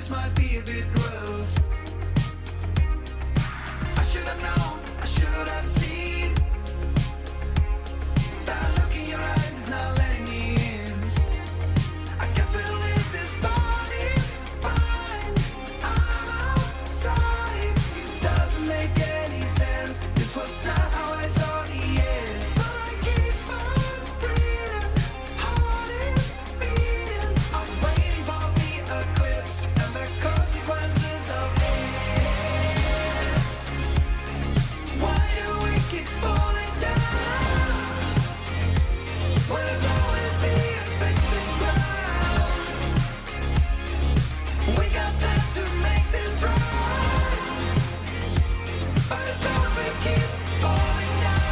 this might be a bit gross. I should have known, I should have seen. That look in your eyes is not letting me in. I can't believe this body's fine. I'm outside. It doesn't make any sense. This was not how I saw the end. But I keep on breathing. Heart is beating. I'm waiting for the eclipse and the consequences of it. Why do we keep falling down when it's always the affected ground? We got time to make this right, but it's all we keep falling down.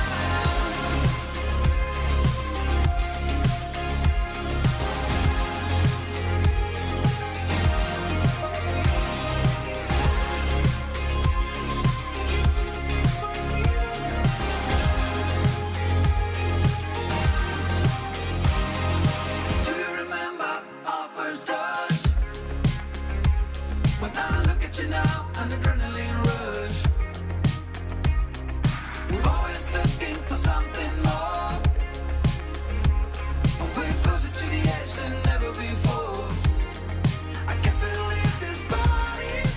Do you remember our first touch? When I look at you now, an adrenaline rush. We're always looking for something more. We're closer to the edge than ever before. I can't believe this body's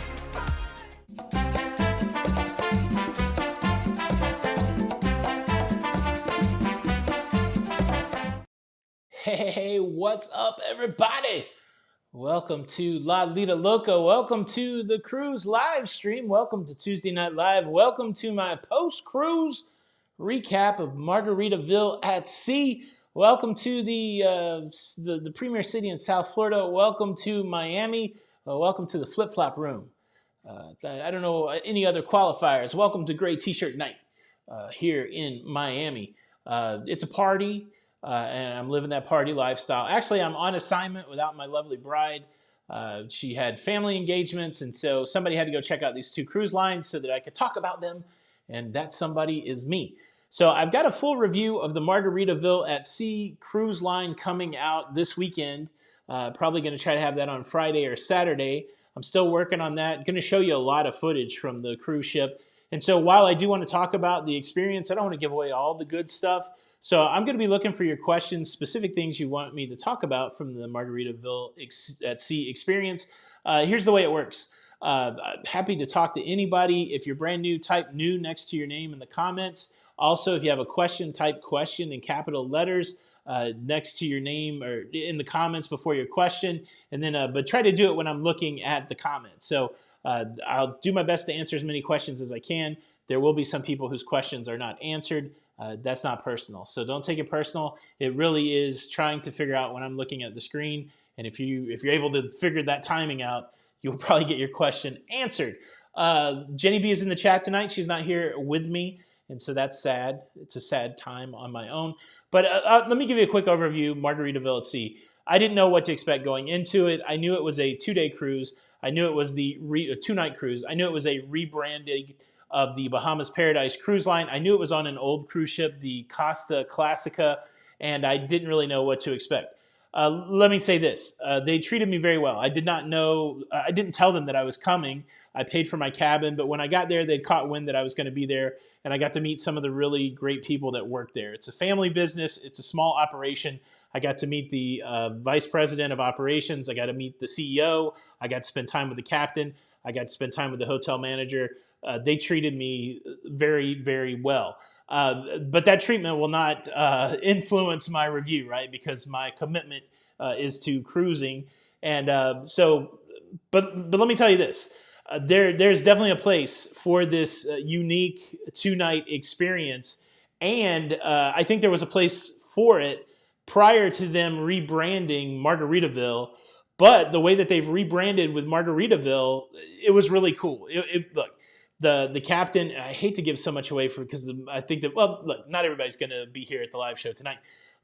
Hey, what's up, everybody? Welcome to Lido, Loca. Welcome to the cruise live stream. Welcome to Tuesday Night Live. Welcome to my post-cruise recap of Margaritaville at sea. Welcome to the premier city in South Florida. Welcome to Miami. Welcome to the flip-flop room. I don't know any other qualifiers. Welcome to Gray T-shirt night here in Miami. It's a party. And I'm living that party lifestyle. Actually, I'm on assignment without my lovely bride. She had family engagements, and so somebody had to go check out these two cruise lines so that I could talk about them, and that somebody is me. So I've got a full review of the Margaritaville at Sea cruise line coming out this weekend. Probably going to try to have that on Friday or Saturday. I'm still working on that. Going to show you a lot of footage from the cruise ship. And so while I do want to talk about the experience, I don't want to give away all the good stuff. So I'm going to be looking for your questions, specific things you want me to talk about from the Margaritaville at Sea experience. Here's the way it works. I'm happy to talk to anybody. If you're brand new, type new next to your name in the comments. Also, if you have a question, type question in capital letters next to your name or in the comments before your question. And then, but try to do it when I'm looking at the comments. So I'll do my best to answer as many questions as I can. There will be some people whose questions are not answered. That's not personal. So don't take it personal. It really is trying to figure out when I'm looking at the screen. And if you're able to figure that timing out, you'll probably get your question answered. Jenny B is in the chat tonight. She's not here with me. And so that's sad. It's a sad time on my own. But let me give you a quick overview, Margaritaville at Sea. I didn't know what to expect going into it. I knew it was a 2-day cruise. I knew it was a 2-night cruise. I knew it was a rebranding of the Bahamas Paradise cruise line. I knew it was on an old cruise ship, the Costa Classica, and I didn't really know what to expect. Let me say this. They treated me very well. I did not know, I didn't tell them that I was coming. I paid for my cabin, but when I got there, they'd caught wind that I was going to be there, and I got to meet some of the really great people that work there. It's a family business. It's a small operation. I got to meet the vice president of operations. I got to meet the CEO. I got to spend time with the captain. I got to spend time with the hotel manager. They treated me very, very well. But that treatment will not influence my review, right? Because my commitment is to cruising. And but let me tell you this. There's definitely a place for this unique 2-night experience. And I think there was a place for it prior to them rebranding Margaritaville. But the way that they've rebranded with Margaritaville, it was really cool. Look, the captain, I hate to give so much away because I think that, well, look, not everybody's going to be here at the live show tonight.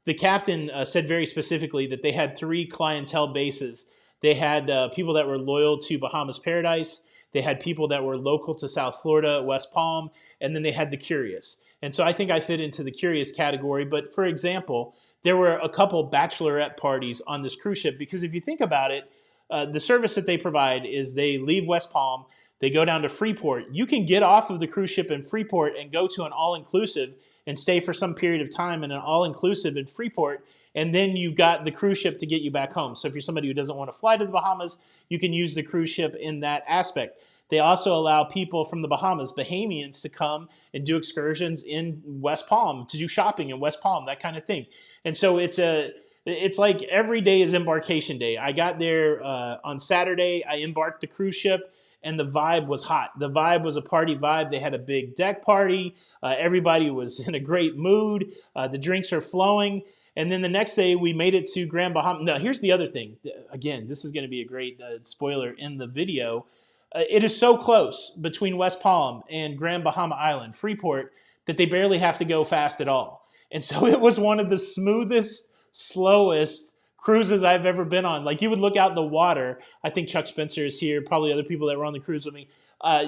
The captain said very specifically that they had 3 clientele bases. They had people that were loyal to Bahamas Paradise. They had people that were local to South Florida, West Palm, and then they had the curious. And so I think I fit into the curious category. But for example, there were a couple bachelorette parties on this cruise ship because if you think about it, the service that they provide is they leave West Palm, they go down to Freeport. You can get off of the cruise ship in Freeport and go to an all-inclusive and stay for some period of time in an all-inclusive in Freeport, and then you've got the cruise ship to get you back home. So if you're somebody who doesn't want to fly to the Bahamas, you can use the cruise ship in that aspect. They also allow people from the Bahamas, Bahamians, to come and do excursions in West Palm, to do shopping in West Palm, that kind of thing. And so it's like every day is embarkation day. I got there on Saturday. I embarked the cruise ship, and the vibe was hot. The vibe was a party vibe. They had a big deck party. Everybody was in a great mood. The drinks are flowing. And then the next day, we made it to Grand Bahama. Now, here's the other thing. Again, this is going to be a great spoiler in the video. It is so close between West Palm and Grand Bahama Island, Freeport, that they barely have to go fast at all. And so it was one of the smoothest, slowest cruises I've ever been on. Like, you would look out the water. I think Chuck Spencer is here, probably other people that were on the cruise with me.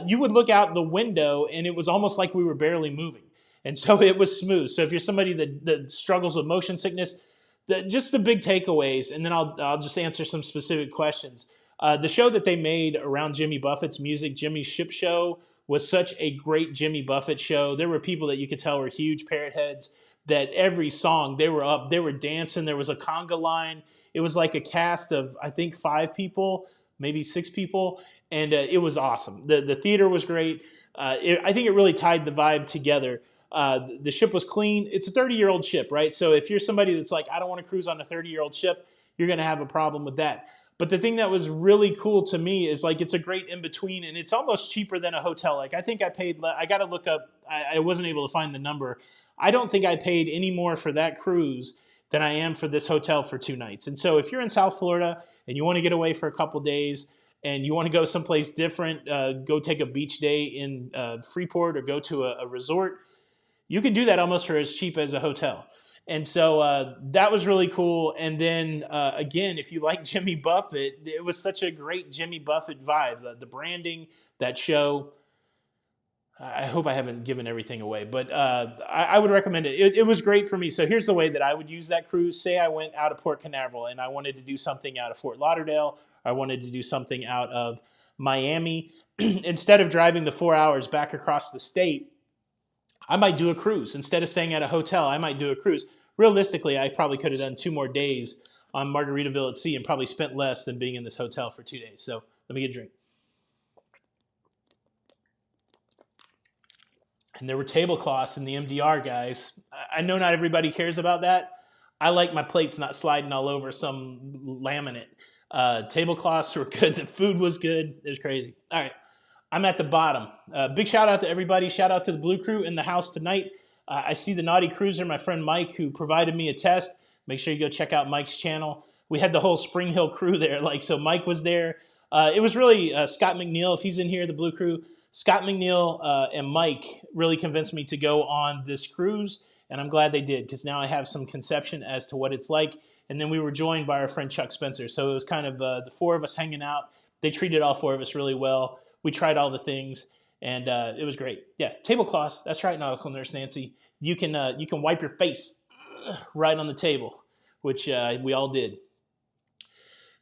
You would look out the window, and it was almost like we were barely moving. And so it was smooth. So if you're somebody that struggles with motion sickness, just the big takeaways, and then I'll just answer some specific questions. The show that they made around Jimmy Buffett's music, Jimmy's Ship Show, was such a great Jimmy Buffett show. There were people that you could tell were huge parrot heads, that every song they were up, they were dancing. There was a conga line. It was like a cast of, I think, 5 people, maybe 6 people, and it was awesome. The theater was great. I think it really tied the vibe together. The ship was clean. It's a 30-year-old ship, right? So if you're somebody that's like, I don't want to cruise on a 30-year-old ship, you're going to have a problem with that. But the thing that was really cool to me is, like, it's a great in-between, and it's almost cheaper than a hotel. Like, I think I paid, I got to look up, I wasn't able to find the number. I don't think I paid any more for that cruise than I am for this hotel for 2 nights. And so if you're in South Florida and you want to get away for a couple days and you want to go someplace different, go take a beach day in Freeport or go to a resort, you can do that almost for as cheap as a hotel. And so that was really cool. And then, again, if you like Jimmy Buffett, it was such a great Jimmy Buffett vibe. The branding, that show. I hope I haven't given everything away, but I would recommend it. It was great for me. So here's the way that I would use that cruise. Say I went out of Port Canaveral and I wanted to do something out of Fort Lauderdale. I wanted to do something out of Miami. Instead of driving the 4 hours back across the state, I might do a cruise. Instead of staying at a hotel, I might do a cruise. Realistically, I probably could have done 2 more days on Margaritaville at sea and probably spent less than being in this hotel for 2 days. So let me get a drink. And there were tablecloths in the MDR, guys. I know not everybody cares about that. I like my plates not sliding all over some laminate. Tablecloths were good. The food was good. It was crazy. All right. I'm at the bottom. Big shout out to everybody. Shout out to the Blue Crew in the house tonight. I see the Naughty Cruiser, my friend Mike, who provided me a test. Make sure you go check out Mike's channel. We had the whole Spring Hill crew there. So Mike was there. It was really Scott McNeil, if he's in here, the Blue Crew. Scott McNeil and Mike really convinced me to go on this cruise, and I'm glad they did, because now I have some conception as to what it's like. And then we were joined by our friend Chuck Spencer. So it was kind of the 4 of us hanging out. They treated all 4 of us really well. We tried all the things, and it was great. Yeah, tablecloths. That's right, Nautical Nurse Nancy. You can wipe your face right on the table, which we all did.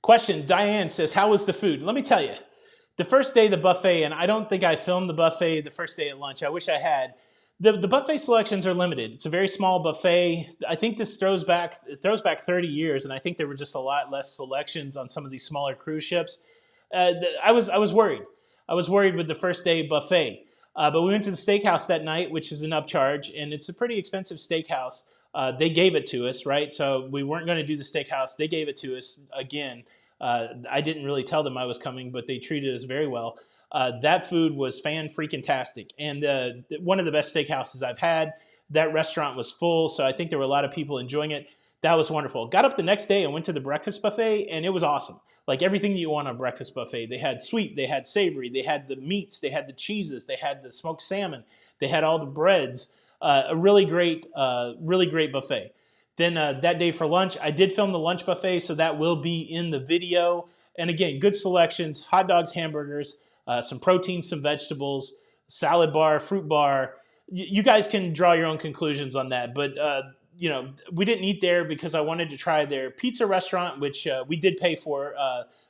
Question, Diane says, how was the food? Let me tell you, the first day the buffet, and I don't think I filmed the buffet the first day at lunch. I wish I had. The buffet selections are limited. It's a very small buffet. I think this throws back 30 years, and I think there were just a lot less selections on some of these smaller cruise ships. I was worried. I was worried with the first day buffet. But we went to the steakhouse that night, which is an upcharge, and it's a pretty expensive steakhouse. They gave it to us, right? So we weren't going to do the steakhouse. They gave it to us again. I didn't really tell them I was coming, but they treated us very well. That food was fan-freaking-tastic, and one of the best steakhouses I've had. That restaurant was full, so I think there were a lot of people enjoying it. That was wonderful. Got up the next day and went to the breakfast buffet, and it was awesome. Like everything that you want on a breakfast buffet. They had sweet, they had savory, they had the meats, they had the cheeses, they had the smoked salmon, they had all the breads. A really great buffet. Then that day for lunch, I did film the lunch buffet, so that will be in the video. And again, good selections, hot dogs, hamburgers, some protein, some vegetables, salad bar, fruit bar. You guys can draw your own conclusions on that. But we didn't eat there because I wanted to try their pizza restaurant, which we did pay for.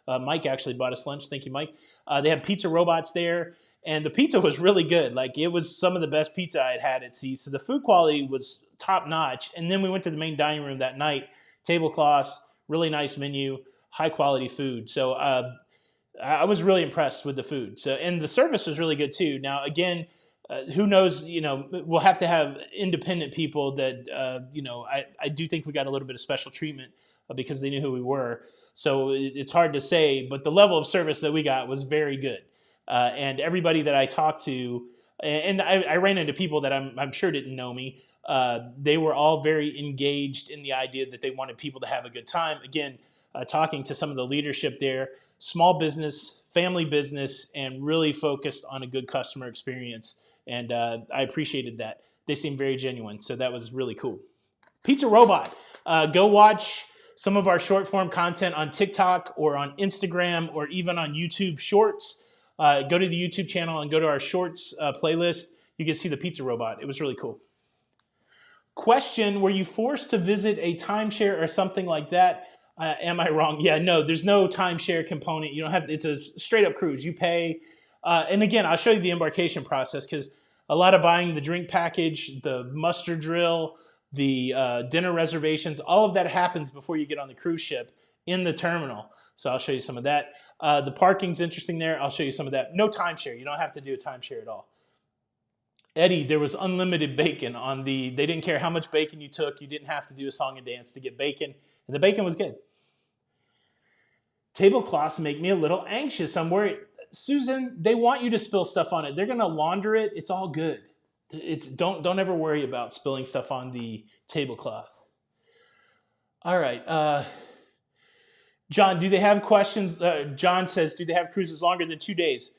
Mike actually bought us lunch. Thank you, Mike. They had pizza robots there, and the pizza was really good. Like, it was some of the best pizza I had at sea. So the food quality was top notch. And then we went to the main dining room that night, tablecloths, really nice menu, high quality food. So I was really impressed with the food. So, and the service was really good too. Now, again, who knows? We'll have to have independent people that, I do think we got a little bit of special treatment because they knew who we were. So it's hard to say, but the level of service that we got was very good. And everybody that I talked to, and I ran into people that I'm sure didn't know me. They were all very engaged in the idea that they wanted people to have a good time. Again, talking to some of the leadership there, small business, family business, and really focused on a good customer experience. And I appreciated that. They seemed very genuine, so that was really cool. Pizza Robot. Go watch some of our short form content on TikTok or on Instagram or even on YouTube Shorts. Go to the YouTube channel and go to our Shorts playlist. You can see the Pizza Robot. It was really cool. Question, were you forced to visit a timeshare or something like that? Am I wrong? Yeah, no, there's no timeshare component. You don't have, it's a straight up cruise. You pay. And again, I'll show you the embarkation process because a lot of buying the drink package, the muster drill, the dinner reservations, all of that happens before you get on the cruise ship in the terminal. So I'll show you some of that. The parking's interesting there. I'll show you some of that. No timeshare. You don't have to do a timeshare at all. Eddie, there was unlimited bacon on they didn't care how much bacon you took. You didn't have to do a song and dance to get bacon. And the bacon was good. Tablecloths make me a little anxious. I'm worried. Susan, they want you to spill stuff on it. They're going to launder it. It's all good. Don't ever worry about spilling stuff on the tablecloth. All right. John, do they have questions? John says, do they have cruises longer than 2 days?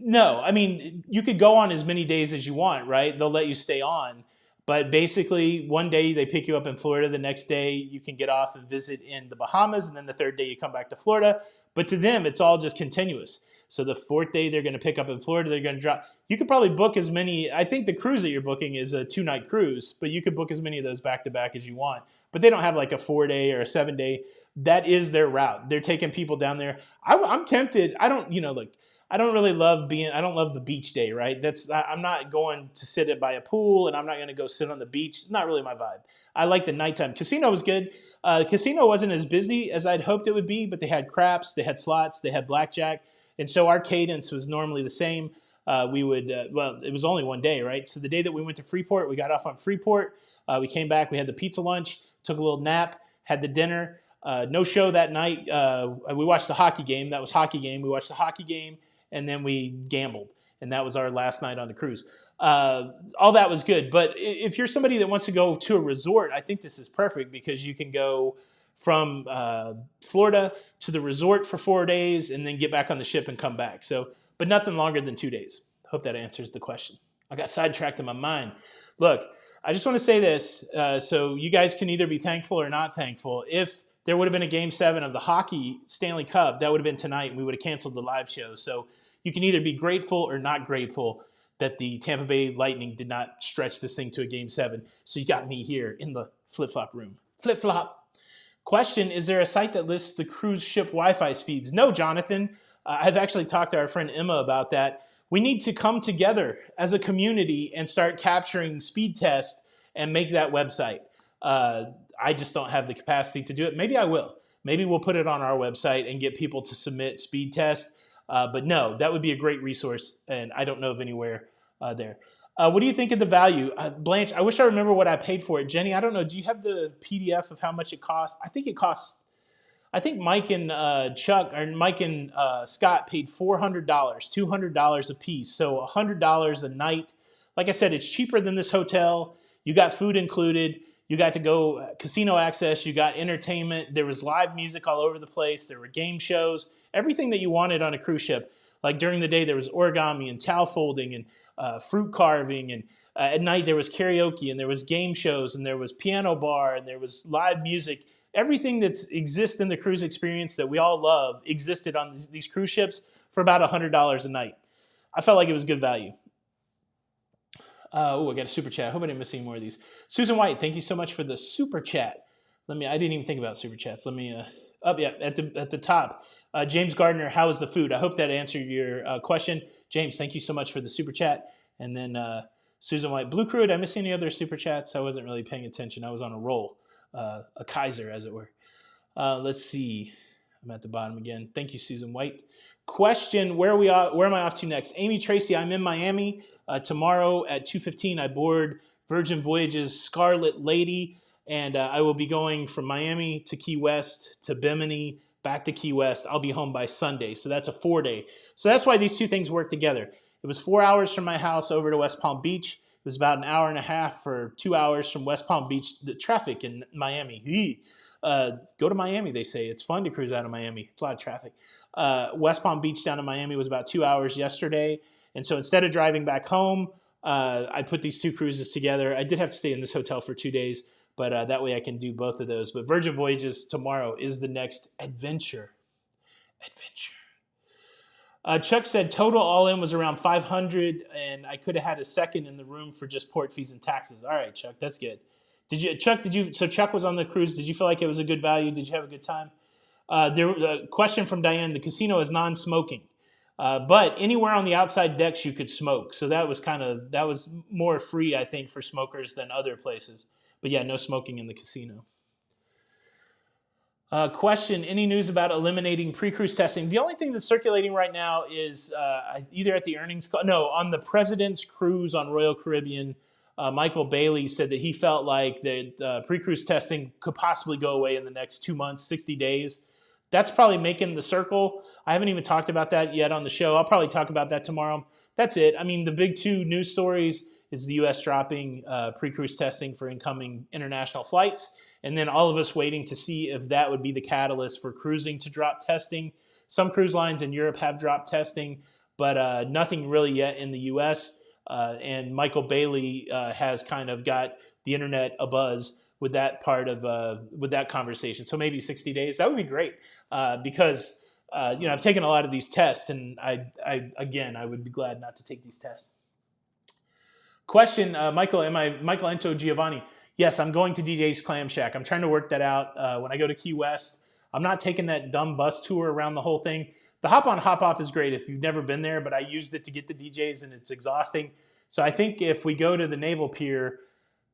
No. I mean, you could go on as many days as you want, right? They'll let you stay on. But basically, one day they pick you up in Florida. The next day you can get off and visit in the Bahamas. And then the third day you come back to Florida. But to them, it's all just continuous. So the fourth day they're going to pick up in Florida. They're going to drop. You could probably book as many. I think the cruise that you're booking is a 2-night cruise. But you could book as many of those back to back as you want. But they don't have like a 4-day or a 7-day. That is their route. They're taking people down there. I'm tempted. I don't really love I don't love the beach day, right? I'm not going to sit by a pool and I'm not going to go sit on the beach. It's not really my vibe. I like the nighttime. Casino was good. Casino wasn't as busy as I'd hoped it would be, but they had craps, they had slots, they had blackjack. And so our cadence was normally the same. It was only one day, right? So the day that we went to Freeport, we got off on Freeport. We came back, we had the pizza lunch, took a little nap, had the dinner. No show that night. We watched the hockey game. That was hockey game. We watched the hockey game. And then we gambled, and that was our last night on the cruise. All that was good, but if you're somebody that wants to go to a resort, I think this is perfect because you can go from Florida to the resort for 4 days and then get back on the ship and come back. So, but nothing longer than 2 days. Hope that answers the question. I got sidetracked in my mind. Look, I just want to say this, so you guys can either be thankful or not thankful. If there would have been a Game 7 of the hockey Stanley Cup, that would have been tonight, and we would have canceled the live show. So you can either be grateful or not grateful that the Tampa Bay Lightning did not stretch this thing to a Game 7. So you got me here in the flip-flop room. Flip-flop. Question, is there a site that lists the cruise ship Wi-Fi speeds? No, Jonathan. I've actually talked to our friend Emma about that. We need to come together as a community and start capturing speed tests and make that website. I just don't have the capacity to do it. Maybe I will. Maybe we'll put it on our website and get people to submit speed tests. But no, that would be a great resource, and I don't know of anywhere there. What do you think of the value? Blanche, I wish I remember what I paid for it. Jenny, I don't know. Do you have the PDF of how much it costs? I think Mike and Mike and Scott paid $400, $200 a piece. So $100 a night. Like I said, it's cheaper than this hotel. You got food included. You got to go casino access. You got entertainment. There was live music all over the place. There were game shows. Everything that you wanted on a cruise ship. Like during the day, there was origami and towel folding and fruit carving. And at night, there was karaoke and there was game shows and there was piano bar and there was live music. Everything that exists in the cruise experience that we all love existed on these cruise ships for about $100 a night. I felt like it was good value. I got a super chat. I hope I didn't miss any more of these. Susan White, thank you so much for the super chat. I didn't even think about super chats. At the top. James Gardner, how is the food? I hope that answered your question. James, thank you so much for the super chat. And then Susan White, Blue Crew, did I miss any other super chats? I wasn't really paying attention. I was on a roll, a Kaiser, as it were. Let's see. I'm at the bottom again. Thank you, Susan White. Question, where am I off to next? Amy Tracy, I'm in Miami. Tomorrow at 2:15, I board Virgin Voyages Scarlet Lady, and I will be going from Miami to Key West to Bimini, back to Key West. I'll be home by Sunday, so that's a 4-day. So that's why these two things work together. It was 4 hours from my house over to West Palm Beach. It was about an hour and a half for 2 hours from West Palm Beach. The traffic in Miami. Go to Miami, they say. It's fun to cruise out of Miami. It's a lot of traffic. West Palm Beach down to Miami was about 2 hours yesterday. And so instead of driving back home, I put these two cruises together. I did have to stay in this hotel for 2 days, but that way I can do both of those. But Virgin Voyages tomorrow is the next adventure. Chuck said total all in was around 500, and I could have had a second in the room for just port fees and taxes. All right, Chuck, that's good. So Chuck was on the cruise. Did you feel like it was a good value? Did you have a good time? A question from Diane. The casino is non-smoking, but anywhere on the outside decks you could smoke. So that was more free, I think, for smokers than other places. But yeah, no smoking in the casino. Question, any news about eliminating pre-cruise testing? The only thing that's circulating right now is either at the earnings call, no, on the President's Cruise on Royal Caribbean, Michael Bailey said that he felt like that pre-cruise testing could possibly go away in the next 2 months, 60 days. That's probably making the circle. I haven't even talked about that yet on the show. I'll probably talk about that tomorrow. That's it. I mean, the big two news stories is the U.S. dropping pre-cruise testing for incoming international flights, and then all of us waiting to see if that would be the catalyst for cruising to drop testing. Some cruise lines in Europe have dropped testing, but nothing really yet in the U.S., and Michael Bailey has kind of got the internet abuzz with that part of with that conversation. So maybe 60 days, that would be great because I've taken a lot of these tests, and I would be glad not to take these tests. Question, Michael Ento Giovanni. Yes, I'm going to DJ's Clam Shack. I'm trying to work that out when I go to Key West. I'm not taking that dumb bus tour around the whole thing. The hop on, hop off is great if you've never been there, but I used it to get to DJ's and it's exhausting. So I think if we go to the Naval Pier,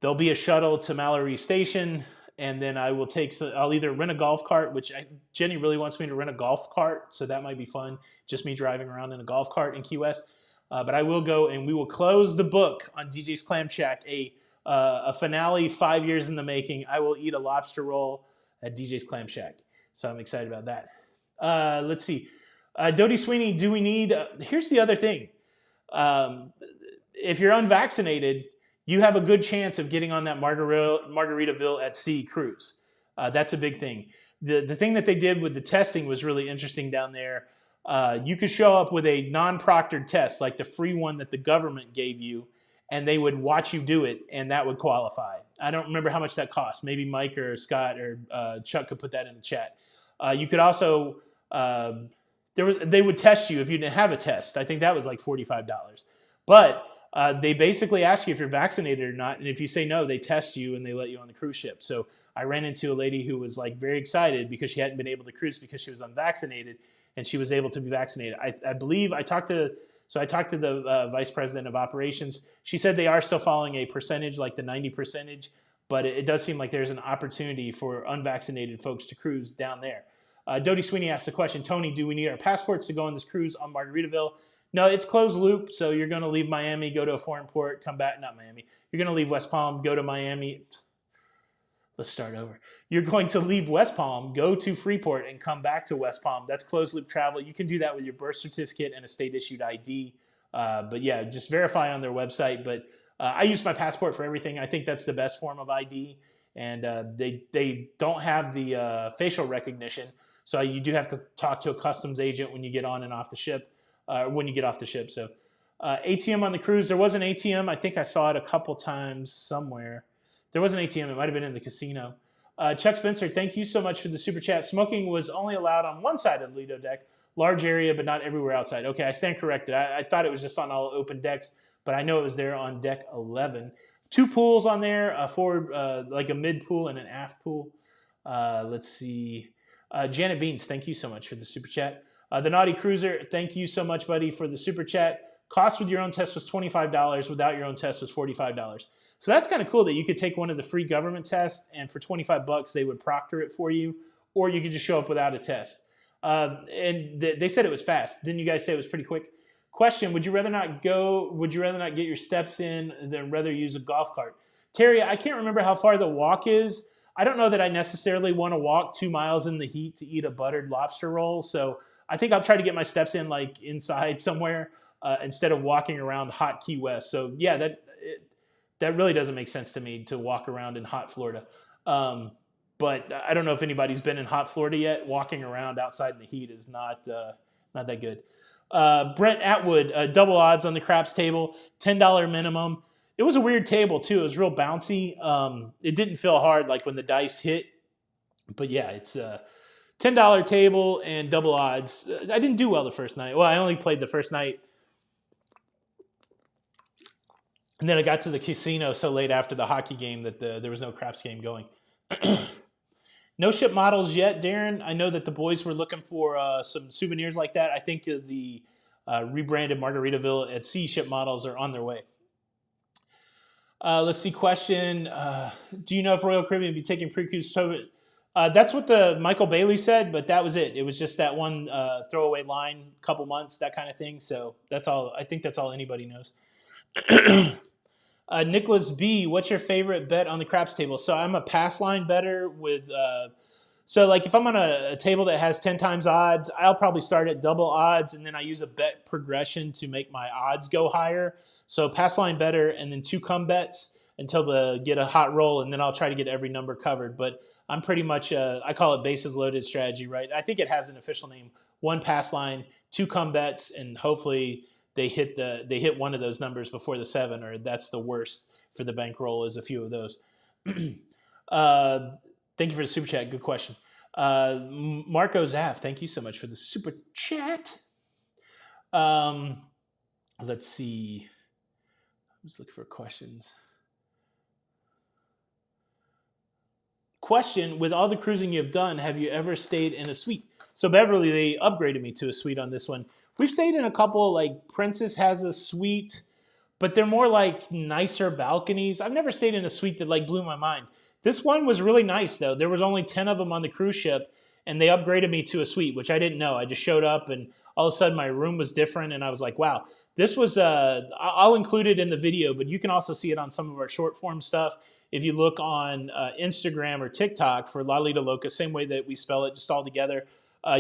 there'll be a shuttle to Mallory Station, and then I'll either rent a golf cart, which Jenny really wants me to rent a golf cart, so that might be fun, just me driving around in a golf cart in Key West. But I will go, and we will close the book on DJ's Clam Shack, a finale 5 years in the making. I will eat a lobster roll at DJ's Clam Shack, so I'm excited about that. Let's see. Dodie Sweeney, do we need... here's the other thing. If you're unvaccinated, you have a good chance of getting on that Margaritaville at Sea cruise. That's a big thing. The thing that they did with the testing was really interesting down there. You could show up with a non-proctored test, like the free one that the government gave you, and they would watch you do it, and that would qualify. I don't remember how much that cost. Maybe Mike or Scott or Chuck could put that in the chat. You could also... they would test you if you didn't have a test. I think that was like $45. But they basically ask you if you're vaccinated or not, and if you say no, they test you and they let you on the cruise ship. So I ran into a lady who was like very excited because she hadn't been able to cruise because she was unvaccinated, and she was able to be vaccinated. I believe I talked to the vice president of operations. She said they are still following a percentage, like the 90%, but it does seem like there's an opportunity for unvaccinated folks to cruise down there. Dodie Sweeney asked the question, Tony, do we need our passports to go on this cruise on Margaritaville? No, it's closed loop, so you're going to leave Miami, go to a foreign port, come back, not Miami. You're going to leave West Palm, go to Miami. Let's start over. You're going to leave West Palm, go to Freeport, and come back to West Palm. That's closed loop travel. You can do that with your birth certificate and a state-issued ID. But yeah, just verify on their website. But I use my passport for everything. I think that's the best form of ID. And they don't have the facial recognition. So you do have to talk to a customs agent when you get on and off the ship, when you get off the ship. So ATM on the cruise, there was an ATM. I think I saw it a couple times somewhere. There was an ATM. It might have been in the casino. Chuck Spencer, thank you so much for the super chat. Smoking was only allowed on one side of the Lido deck, large area, but not everywhere outside. Okay, I stand corrected. I thought it was just on all open decks, but I know it was there on deck 11. 2 pools on there, a forward, like a mid pool and an aft pool. Let's see. Janet Beans, thank you so much for the super chat. The Naughty Cruiser, thank you so much, buddy, for the super chat. Cost with your own test was $25. Without your own test was $45. So that's kind of cool that you could take one of the free government tests, and for $25 they would proctor it for you, or you could just show up without a test. And they said it was fast. Didn't you guys say it was pretty quick? Question: Would you rather not get your steps in than rather use a golf cart? Terry, I can't remember how far the walk is. I don't know that I necessarily want to walk 2 miles in the heat to eat a buttered lobster roll. So I think I'll try to get my steps in like inside somewhere instead of walking around hot Key West. So yeah, that really doesn't make sense to me to walk around in hot Florida. But I don't know if anybody's been in hot Florida yet. Walking around outside in the heat is not that good. Brent Atwood, double odds on the craps table, $10 minimum. It was a weird table too. It was real bouncy. It didn't feel hard like when the dice hit. But yeah, it's a $10 table and double odds. I didn't do well the first night. Well, I only played the first night. And then I got to the casino so late after the hockey game that there was no craps game going. No ship models yet, Darren. I know that the boys were looking for some souvenirs like that. I think the rebranded Margaritaville at Sea ship models are on their way. Let's see, question. Do you know if Royal Caribbean will be taking pre-cruise COVID? That's what the Michael Bailey said, but that was it. It was just that one throwaway line, couple months, that kind of thing. So that's all. I think that's all anybody knows. Nicholas B, what's your favorite bet on the craps table? So I'm a pass line better with, so like if I'm on a table that has 10 times odds, I'll probably start at double odds, and then I use a bet progression to make my odds go higher. So pass line better, and then 2 come bets until they get a hot roll, and then I'll try to get every number covered. But I'm pretty much, I call it bases loaded strategy, right? I think it has an official name. 1 pass line, 2 come bets, and hopefully they hit one of those numbers before the 7, or that's the worst for the bankroll is a few of those. Thank you for the super chat. Good question. Marco Zav, thank you so much for the super chat. Let's see. I was looking for questions. Question: with all the cruising you've done, have you ever stayed in a suite? So Beverly, they upgraded me to a suite on this one. We've stayed in a couple, like Princess has a suite, but they're more like nicer balconies. I've never stayed in a suite that like blew my mind. This one was really nice though. There was only 10 of them on the cruise ship, and they upgraded me to a suite, which I didn't know. I just showed up and all of a sudden my room was different, and I was like, wow, this was, I'll include it in the video, but you can also see it on some of our short form stuff. If you look on Instagram or TikTok for La Lido Loca, same way that we spell it, just all together,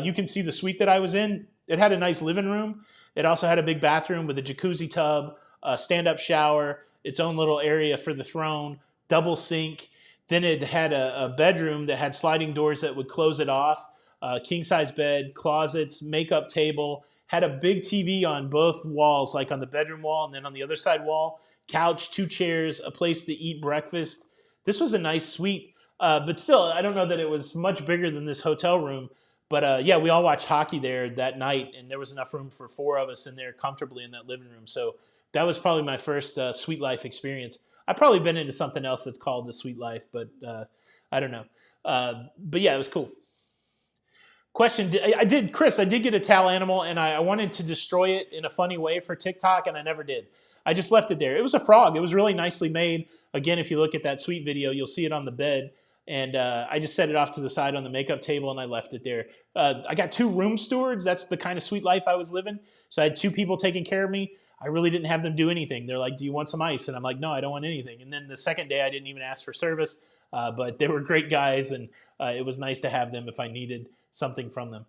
you can see the suite that I was in. It had a nice living room. It also had a big bathroom with a jacuzzi tub, a stand-up shower, its own little area for the throne, double sink. Then it had a bedroom that had sliding doors that would close it off, king-size bed, closets, makeup table, had a big TV on both walls, like on the bedroom wall and then on the other side wall, couch, 2 chairs, a place to eat breakfast. This was a nice suite, but still, I don't know that it was much bigger than this hotel room. But yeah, we all watched hockey there that night, and there was enough room for 4 of us in there comfortably in that living room. So that was probably my first suite life experience. I've probably been into something else that's called the suite life, but I don't know. But yeah, it was cool. Question, Chris, I did get a towel animal, and I wanted to destroy it in a funny way for TikTok, and I never did. I just left it there. It was a frog. It was really nicely made. Again, if you look at that suite video, you'll see it on the bed. And I just set it off to the side on the makeup table, and I left it there. I got 2 room stewards. That's the kind of sweet life I was living. So I had 2 people taking care of me. I really didn't have them do anything. They're like, do you want some ice? And I'm like, no, I don't want anything. And then the second day, I didn't even ask for service. But they were great guys, and it was nice to have them if I needed something from them.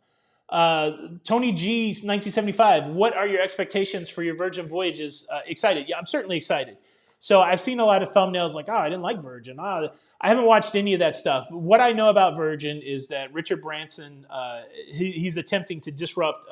Tony G, 1975, what are your expectations for your Virgin voyages? Excited. Yeah, I'm certainly excited. So I've seen a lot of thumbnails like, oh, I didn't like Virgin. I haven't watched any of that stuff. What I know about Virgin is that Richard Branson, he's attempting to disrupt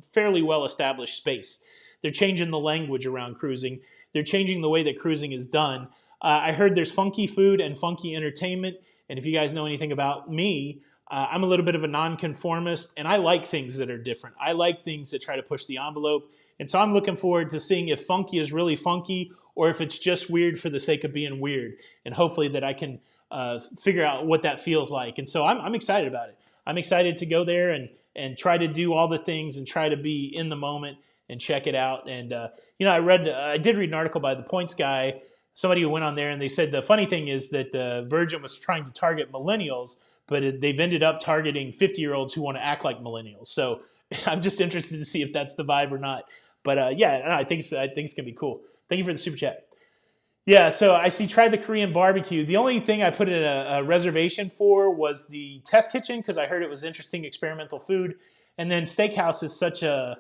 fairly well-established space. They're changing the language around cruising. They're changing the way that cruising is done. I heard there's funky food and funky entertainment. And if you guys know anything about me, I'm a little bit of a nonconformist, and I like things that are different. I like things that try to push the envelope. And so I'm looking forward to seeing if funky is really funky or if it's just weird for the sake of being weird. And hopefully that I can figure out what that feels like. And so I'm excited about it. I'm excited to go there and try to do all the things and try to be in the moment and check it out. And I did read an article by the Points guy, somebody who went on there, and they said the funny thing is that Virgin was trying to target millennials, but they've ended up targeting 50-year-olds who want to act like millennials. So I'm just interested to see if that's the vibe or not. But I think it's gonna be cool. Thank you for the super chat. Yeah, so I see try the Korean barbecue. The only thing I put in a reservation for was the test kitchen because I heard it was interesting experimental food. And then steakhouse is such a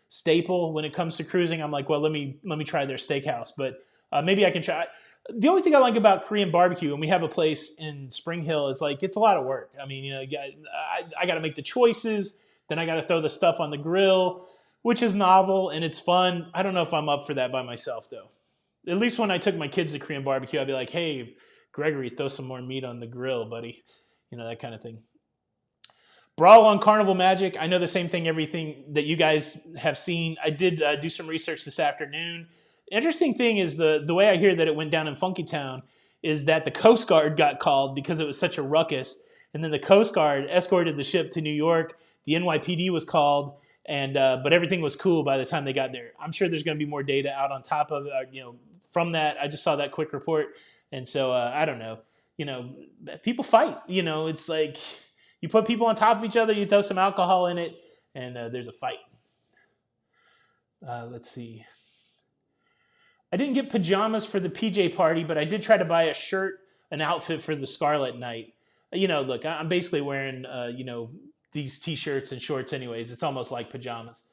staple when it comes to cruising. I'm like, well, let me try their steakhouse. But maybe I can try. The only thing I like about Korean barbecue, and we have a place in Spring Hill, is like it's a lot of work. I mean, I got to make the choices, then I got to throw the stuff on the grill, which is novel and it's fun. I don't know if I'm up for that by myself though. At least when I took my kids to Korean barbecue, I'd be like, hey, Gregory, throw some more meat on the grill, buddy. That kind of thing. Brawl on Carnival Magic. I know the same thing, everything that you guys have seen. I did do some research this afternoon. Interesting thing is the way I hear that it went down in Funky Town is that the Coast Guard got called because it was such a ruckus. And then the Coast Guard escorted the ship to New York. The NYPD was called. But everything was cool by the time they got there. I'm sure there's going to be more data out on top of from that. I just saw that quick report, and so I don't know. People fight. It's like you put people on top of each other, you throw some alcohol in it, and there's a fight. Let's see. I didn't get pajamas for the PJ party, but I did try to buy a shirt, an outfit for the Scarlet Night. Look, I'm basically wearing these t-shirts and shorts anyways. It's almost like pajamas.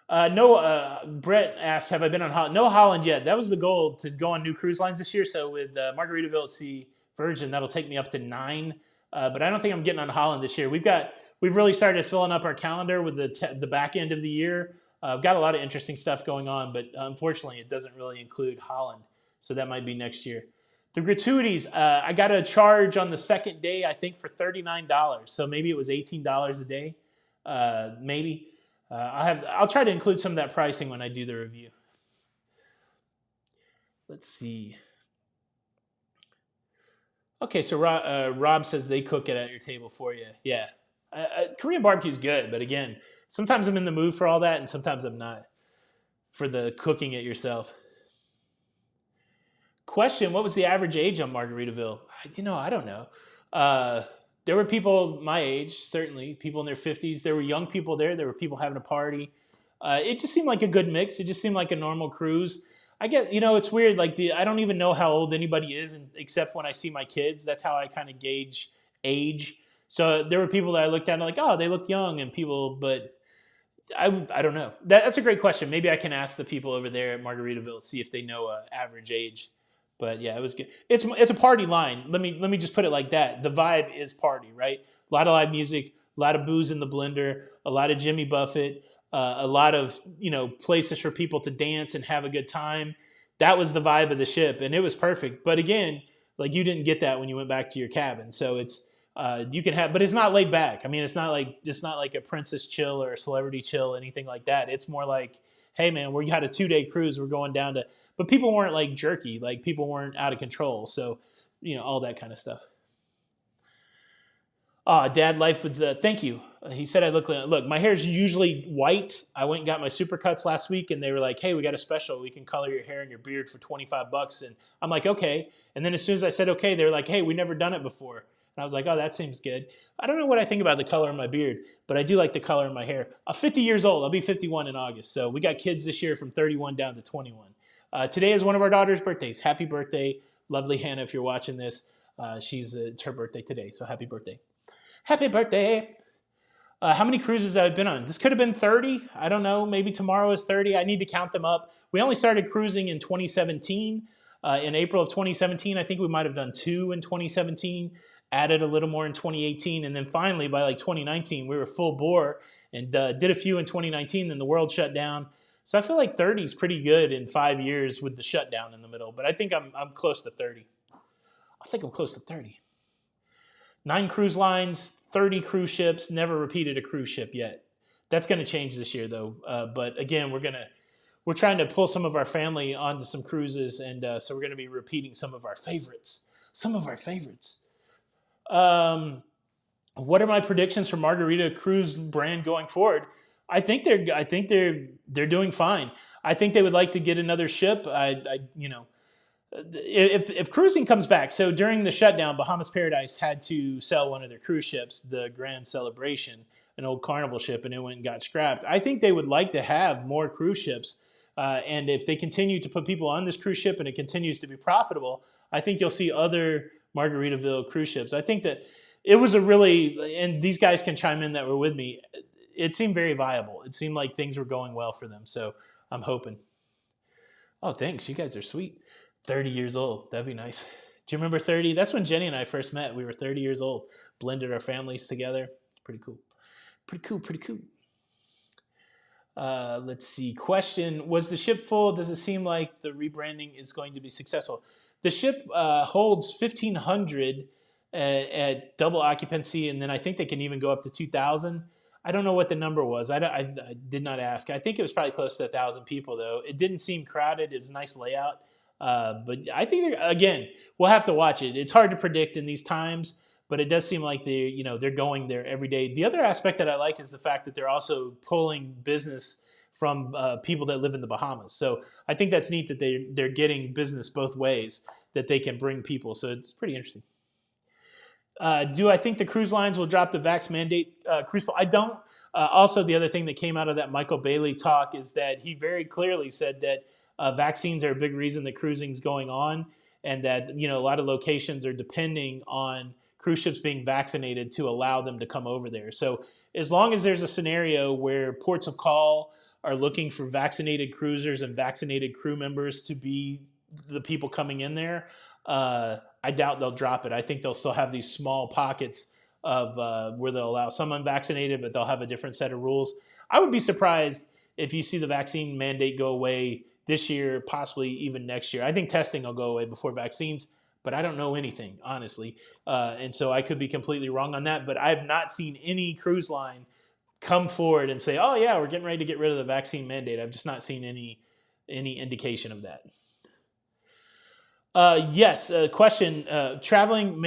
Brett asks, have I been on Holland? No Holland yet. That was the goal, to go on new cruise lines this year. So with Margaritaville at Sea, Virgin, that'll take me up to 9. But I don't think I'm getting on Holland this year. We've really started filling up our calendar with the back end of the year. I've got a lot of interesting stuff going on, but unfortunately it doesn't really include Holland. So that might be next year. The gratuities, I got a charge on the second day, I think, for $39. So maybe it was $18 a day. Maybe. I'll try to include some of that pricing when I do the review. Let's see. Okay, so Rob says they cook it at your table for you. Yeah. Korean barbecue is good, but again, sometimes I'm in the mood for all that, and sometimes I'm not for the cooking it yourself. Question, what was the average age on Margaritaville? I don't know. There were people my age, certainly, people in their 50s. There were young people there. There were people having a party. It just seemed like a good mix. It just seemed like a normal cruise. I get, it's weird. Like I don't even know how old anybody is, except when I see my kids. That's how I kind of gauge age. So there were people that I looked at and like, oh, they look young, and people, but I don't know. That's a great question. Maybe I can ask the people over there at Margaritaville, see if they know average age. But yeah, it was good. It's a party line. Let me just put it like that. The vibe is party, right? A lot of live music, a lot of booze in the blender, a lot of Jimmy Buffett, a lot of places for people to dance and have a good time. That was the vibe of the ship, and it was perfect. But again, like you didn't get that when you went back to your cabin. So it's you can have, but it's not laid back. I mean, it's not like a princess chill or a celebrity chill, anything like that. It's more like, hey man, we got a 2-day cruise. We're going down to, but people weren't like jerky, like people weren't out of control. So, all that kind of stuff. Dad life with thank you. He said I look, my hair is usually white. I went and got my supercuts last week and they were like, hey, we got a special. We can color your hair and your beard for $25. And I'm like, okay. And then as soon as I said, okay, they were like, hey, we never done it before. And I was like, oh, that seems good. I don't know what I think about the color of my beard, but I do like the color in my hair. I'm 50 years old. I'll be 51 in August. So we got kids this year from 31 down to 21. Today is one of our daughter's birthdays. Happy birthday. Lovely Hannah, if you're watching this. It's her birthday today, so happy birthday. Happy birthday. How many cruises have I been on? This could have been 30. I don't know. Maybe tomorrow is 30. I need to count them up. We only started cruising in 2017. In April of 2017, I think we might have done 2 in 2017. Added a little more in 2018, and then finally by like 2019 we were full bore and did a few in 2019. Then the world shut down, so I feel like 30 is pretty good in 5 years with the shutdown in the middle. But I think I'm close to 30. I think I'm close to 30. 9 cruise lines, 30 cruise ships. Never repeated a cruise ship yet. That's going to change this year, though. But again, we're trying to pull some of our family onto some cruises, and so we're going to be repeating some of our favorites. Some of our favorites. What are my predictions for Margarita Cruise brand going forward? I think they're doing fine. I think they would like to get another ship. If cruising comes back, so during the shutdown, Bahamas Paradise had to sell one of their cruise ships, the Grand Celebration, an old Carnival ship, and it went and got scrapped. I think they would like to have more cruise ships, and if they continue to put people on this cruise ship and it continues to be profitable, I think you'll see other Margaritaville cruise ships. I think that it was a really, and these guys can chime in that were with me. It seemed very viable. It seemed like things were going well for them. So I'm hoping. Oh, thanks. You guys are sweet. 30 years old. That'd be nice. Do you remember 30? That's when Jenny and I first met. We were 30 years old. Blended our families together. Pretty cool. Pretty cool. Pretty cool. Let's see. Question: was the ship full? Does it seem like the rebranding is going to be successful? The ship holds 1,500 at double occupancy, and then I think they can even go up to 2,000. I don't know what the number was. I did not ask. I think it was probably close to 1,000 people, though. It didn't seem crowded. It was a nice layout. But I think, again, we'll have to watch it. It's hard to predict in these times, but it does seem like they're going there every day. The other aspect that I like is the fact that they're also pulling business from people that live in the Bahamas. So I think that's neat that they're getting business both ways, that they can bring people. So it's pretty interesting. Do I think the cruise lines will drop the vax mandate cruise? I don't. Also, the other thing that came out of that Michael Bailey talk is that he very clearly said that vaccines are a big reason that cruising is going on, and that a lot of locations are depending on cruise ships being vaccinated to allow them to come over there. So as long as there's a scenario where ports of call are looking for vaccinated cruisers and vaccinated crew members to be the people coming in there, I doubt they'll drop it. I think they'll still have these small pockets of where they'll allow some unvaccinated, but they'll have a different set of rules. I would be surprised if you see the vaccine mandate go away this year, possibly even next year. I think testing will go away before vaccines, but I don't know anything, honestly. And so I could be completely wrong on that, but I have not seen any cruise line come forward and say, oh yeah, we're getting ready to get rid of the vaccine mandate. I've just not seen any indication of that. Yes, question. Traveling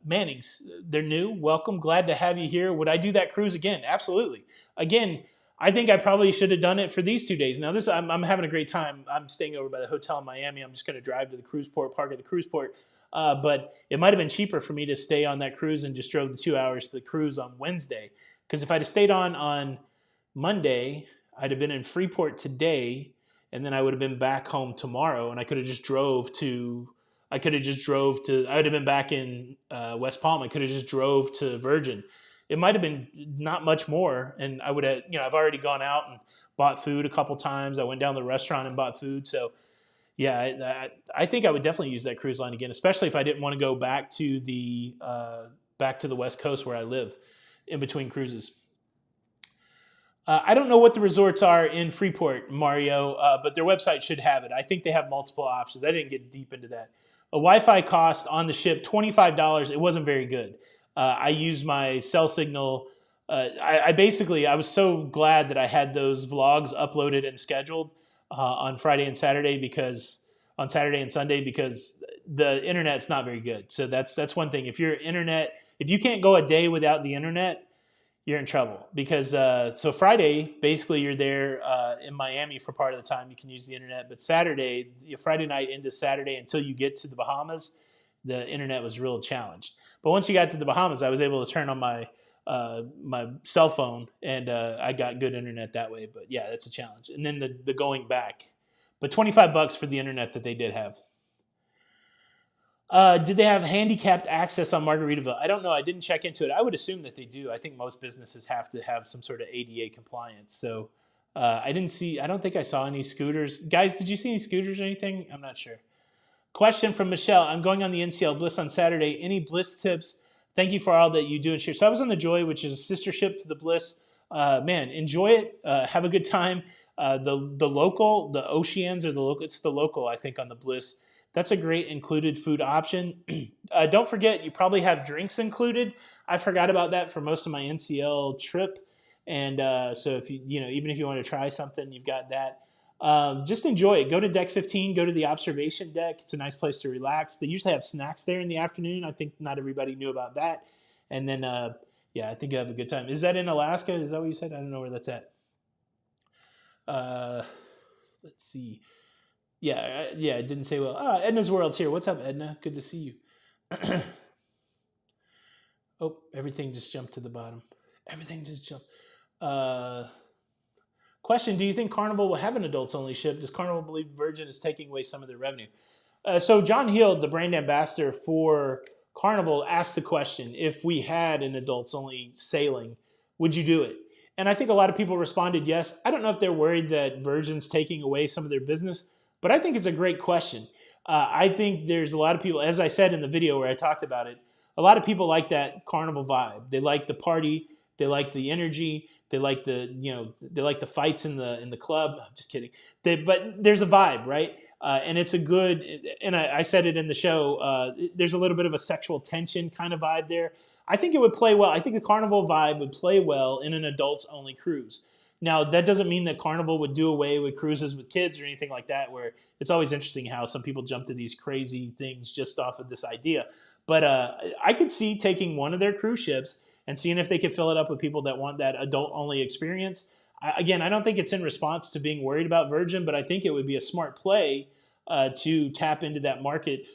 Mannings, they're new. Welcome. Glad to have you here. Would I do that cruise again? Absolutely. Again, I think I probably should have done it for these 2 days. Now, I'm having a great time. I'm staying over by the hotel in Miami. I'm just going to drive to the cruise port, park at the cruise port. But it might have been cheaper for me to stay on that cruise and just drove the 2 hours to the cruise on Wednesday. Because if I'd have stayed on Monday, I'd have been in Freeport today, and then I would have been back home tomorrow, and I would have been back in West Palm. I could have just drove to Virgin. It might have been not much more, and I would have, I've already gone out and bought food a couple times. I went down to the restaurant and bought food. So, yeah, I think I would definitely use that cruise line again, especially if I didn't want to go back to the West Coast where I live in between cruises. I don't know what the resorts are in Freeport, Mario, but their website should have it. I think they have multiple options. I didn't get deep into that. A Wi-Fi cost on the ship, $25. It wasn't very good. I used my cell signal. I was so glad that I had those vlogs uploaded and scheduled on Friday and Sunday because the internet's not very good. So that's one thing. If you can't go a day without the internet, you're in trouble. Because so Friday, basically you're there in Miami for part of the time. You can use the internet, but Friday night into Saturday until you get to the Bahamas, the internet was real challenged. But once you got to the Bahamas, I was able to turn on my cell phone, and I got good internet that way. But yeah, that's a challenge. And then the going back. But $25 for the internet that they did have. Did they have handicapped access on Margaritaville? I don't know. I didn't check into it. I would assume that they do. I think most businesses have to have some sort of ADA compliance. So I don't think I saw any scooters. Guys, did you see any scooters or anything? I'm not sure. Question from Michelle. I'm going on the NCL Bliss on Saturday. Any Bliss tips? Thank you for all that you do and share. So I was on the Joy, which is a sister ship to the Bliss. Man, enjoy it. Have a good time. The local, the Oceans or the local, it's the local, I think, on the Bliss. That's a great included food option. Don't forget, you probably have drinks included. I forgot about that for most of my NCL trip. And so if even if you want to try something, you've got that. Just enjoy it. Go to deck 15. Go to the observation deck. It's a nice place to relax. They usually have snacks there in the afternoon. I think not everybody knew about that. And then yeah, I think you have a good time. Is that in Alaska? Is that what you said? I don't know where that's at. Let's see. Yeah, yeah, it didn't say well. Edna's World's here. What's up, Edna? Good to see you. Oh, everything just jumped to the bottom. Everything just jumped. Question: do you think Carnival will have an adults-only ship? Does Carnival believe Virgin is taking away some of their revenue? So John Hill, the brand ambassador for Carnival, asked the question: if we had an adults-only sailing, would you do it? And I think a lot of people responded yes. I don't know if they're worried that Virgin's taking away some of their business, but I think it's a great question. I think there's a lot of people, as I said in the video where I talked about it, a lot of people like that Carnival vibe. They like the party. They like the energy. They like they like the fights in the club. I'm just kidding. But there's a vibe, right? And it's a good. And I said it in the show. There's a little bit of a sexual tension kind of vibe there. I think it would play well. I think the Carnival vibe would play well in an adults-only cruise. Now, that doesn't mean that Carnival would do away with cruises with kids or anything like that, where it's always interesting how some people jump to these crazy things just off of this idea. But I could see taking one of their cruise ships and seeing if they could fill it up with people that want that adult-only experience. Again, I don't think it's in response to being worried about Virgin, but I think it would be a smart play to tap into that market.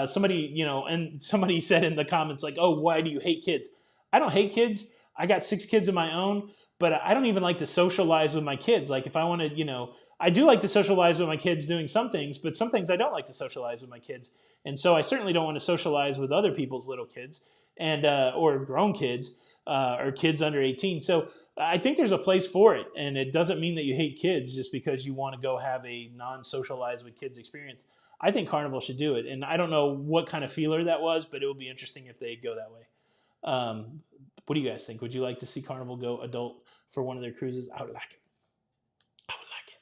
Somebody said in the comments like, "Oh, why do you hate kids?" I don't hate kids. I got 6 kids of my own, but I don't even like to socialize with my kids. Like if I want to, I do like to socialize with my kids doing some things, but some things I don't like to socialize with my kids. And so I certainly don't want to socialize with other people's little kids and or grown kids or kids under 18. So I think there's a place for it, and it doesn't mean that you hate kids just because you want to go have a non-socialized with kids experience. I think Carnival should do it, and I don't know what kind of feeler that was, but it would be interesting if they go that way. What do you guys think? Would you like to see Carnival go adult for one of their cruises? I would like it. I would like it.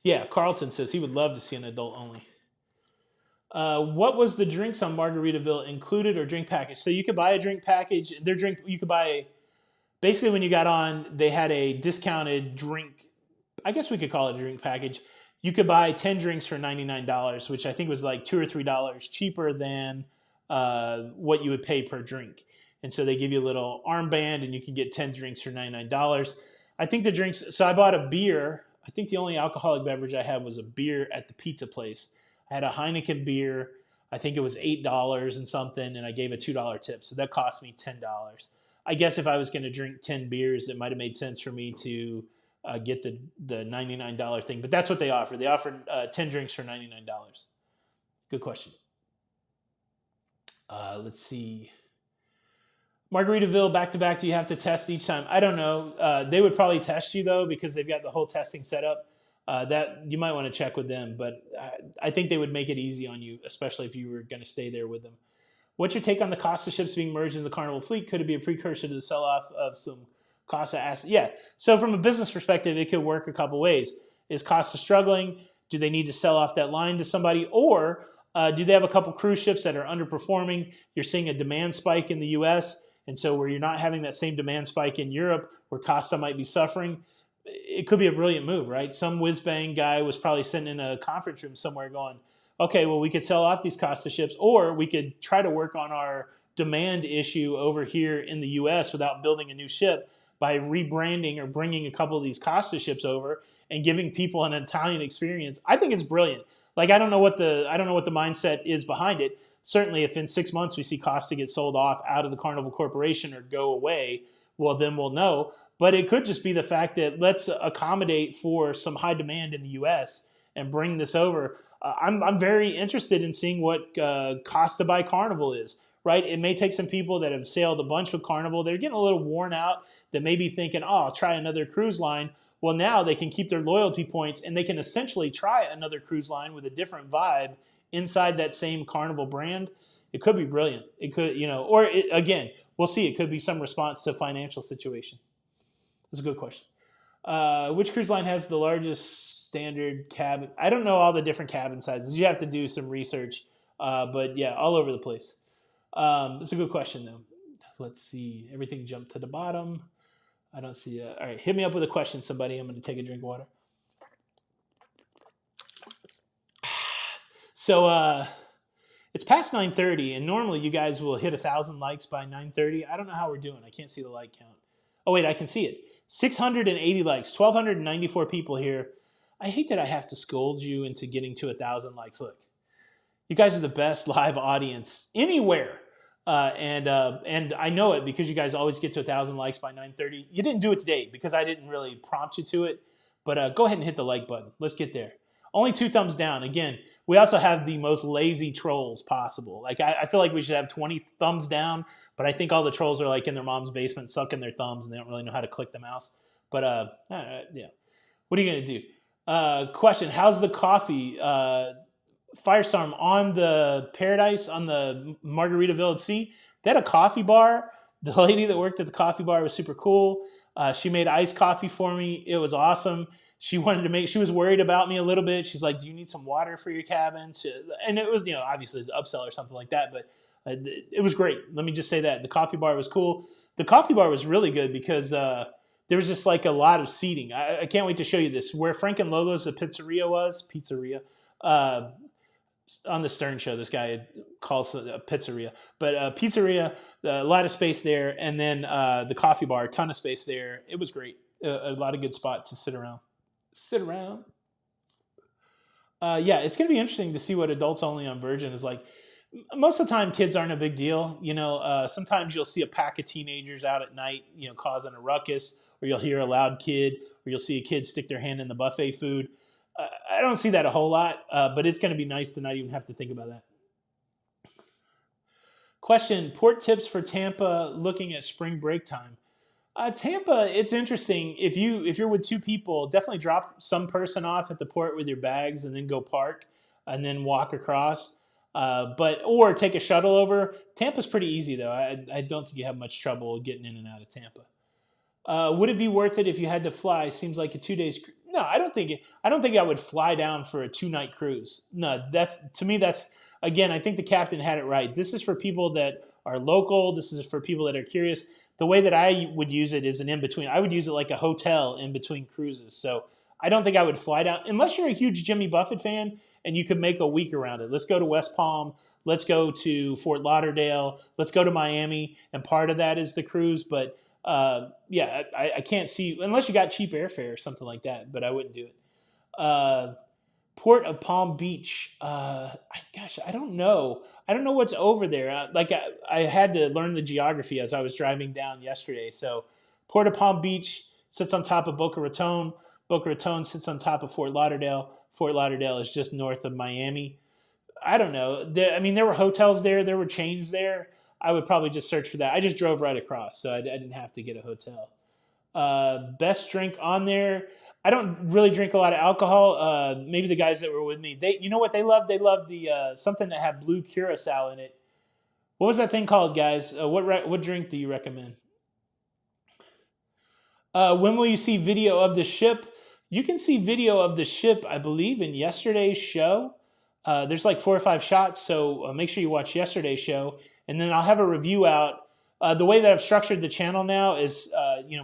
Yeah, Carlton says he would love to see an adult only. What was the drinks on Margaritaville included or drink package? So you could buy a drink package. You could buy basically when you got on, they had a discounted drink. I guess we could call it a drink package. You could buy 10 drinks for $99, which I think was like $2 or $3 cheaper than what you would pay per drink. And so they give you a little armband and you can get 10 drinks for $99. I think the drinks, so I bought a beer. I think the only alcoholic beverage I had was a beer at the pizza place. I had a Heineken beer. I think it was $8 and something, and I gave a $2 tip. So that cost me $10. I guess if I was going to drink 10 beers, it might have made sense for me to get the $99 thing. But that's what they offer. They offer 10 drinks for $99. Good question. Let's see. Margaritaville back-to-back, do you have to test each time? I don't know. They would probably test you, though, because they've got the whole testing set up. That you might want to check with them, but I think they would make it easy on you, especially if you were going to stay there with them. What's your take on the Costa ships being merged in the Carnival fleet? Could it be a precursor to the sell-off of some Costa assets? Yeah. So from a business perspective, it could work a couple ways. Is Costa struggling? Do they need to sell off that line to somebody? Or do they have a couple cruise ships that are underperforming? You're seeing a demand spike in the U.S., and so where you're not having that same demand spike in Europe, where Costa might be suffering, it could be a brilliant move, right? Some whiz-bang guy was probably sitting in a conference room somewhere going, okay, well, we could sell off these Costa ships, or we could try to work on our demand issue over here in the U.S. without building a new ship by rebranding or bringing a couple of these Costa ships over and giving people an Italian experience. I think it's brilliant. Like, I don't know what the mindset is behind it. Certainly, if in 6 months we see Costa get sold off out of the Carnival Corporation or go away, well, then we'll know. But it could just be the fact that let's accommodate for some high demand in the U.S. and bring this over. I'm very interested in seeing what Costa by Carnival is, right? It may take some people that have sailed a bunch with Carnival. They're getting a little worn out, that may be thinking, oh, I'll try another cruise line. Well, now they can keep their loyalty points and they can essentially try another cruise line with a different vibe inside that same Carnival brand. It could be brilliant. It could, again, we'll see. It could be some response to financial situation. That's a good question. Which cruise line has the largest standard cabin? I don't know all the different cabin sizes. You have to do some research. But yeah, all over the place. It's a good question, though. Let's see. Everything jumped to the bottom. I don't see. All right, hit me up with a question, somebody. I'm going to take a drink of water. So it's past 9:30, and normally you guys will hit 1,000 likes by 9:30. I don't know how we're doing. I can't see the like count. Oh wait, I can see it. 680 likes, 1,294 people here. I hate that I have to scold you into getting to 1,000 likes. Look, you guys are the best live audience anywhere. And I know it because you guys always get to 1,000 likes by 9:30. You didn't do it today because I didn't really prompt you to it. But go ahead and hit the like button. Let's get there. Only 2 thumbs down. Again, we also have the most lazy trolls possible. Like I feel like we should have 20 thumbs down, but I think all the trolls are like in their mom's basement sucking their thumbs and they don't really know how to click the mouse. But yeah. What are you gonna do? Question: how's the coffee? Firestorm on the Paradise on the Margaritaville at Sea. They had a coffee bar. The lady that worked at the coffee bar was super cool. She made iced coffee for me. It was awesome. She was worried about me a little bit. She's like, "Do you need some water for your cabin?" And it was, obviously it's an upsell or something like that, but it was great. Let me just say that the coffee bar was cool. The coffee bar was really good because there was just like a lot of seating. I can't wait to show you this. Where Frank and Lolo's the pizzeria. On the Stern Show, this guy calls it a pizzeria, but pizzeria, a lot of space there, and then the coffee bar, a ton of space there. It was great. A lot of good spot to sit around. Yeah, it's going to be interesting to see what adults only on Virgin is like. Most of the time, kids aren't a big deal. Sometimes you'll see a pack of teenagers out at night, causing a ruckus, or you'll hear a loud kid, or you'll see a kid stick their hand in the buffet food. I don't see that a whole lot, but it's going to be nice to not even have to think about that. Question: port tips for Tampa looking at spring break time. Tampa, it's interesting. If you're with 2 people, definitely drop some person off at the port with your bags and then go park and then walk across. Or take a shuttle over. Tampa's pretty easy though. I don't think you have much trouble getting in and out of Tampa. Would it be worth it if you had to fly? Seems like a 2 days. No, I don't think I would fly down for a 2-night cruise. No, to me that's again. I think the captain had it right. This is for people that are local. This is for people that are curious. The way that I would use it is an in between. I would use it like a hotel in between cruises. So I don't think I would fly down unless you're a huge Jimmy Buffett fan and you could make a week around it. Let's go to West Palm. Let's go to Fort Lauderdale. Let's go to Miami, and part of that is the cruise, but. Yeah, I can't see unless you got cheap airfare or something like that, but I wouldn't do it. Port of Palm Beach. I don't know. I don't know what's over there. I had to learn the geography as I was driving down yesterday. So Port of Palm Beach sits on top of Boca Raton. Boca Raton sits on top of Fort Lauderdale. Fort Lauderdale is just north of Miami. I don't know. There were hotels there. There were chains there. I would probably just search for that. I just drove right across, so I didn't have to get a hotel. Best drink on there. I don't really drink a lot of alcohol. Maybe the guys that were with me, you know what they loved? They loved the something that had blue curacao in it. What was that thing called, guys? What drink do you recommend? When will you see video of the ship? You can see video of the ship, I believe, in yesterday's show. There's like 4 or 5 shots, so make sure you watch yesterday's show. And then I'll have a review out. The way that I've structured the channel now is,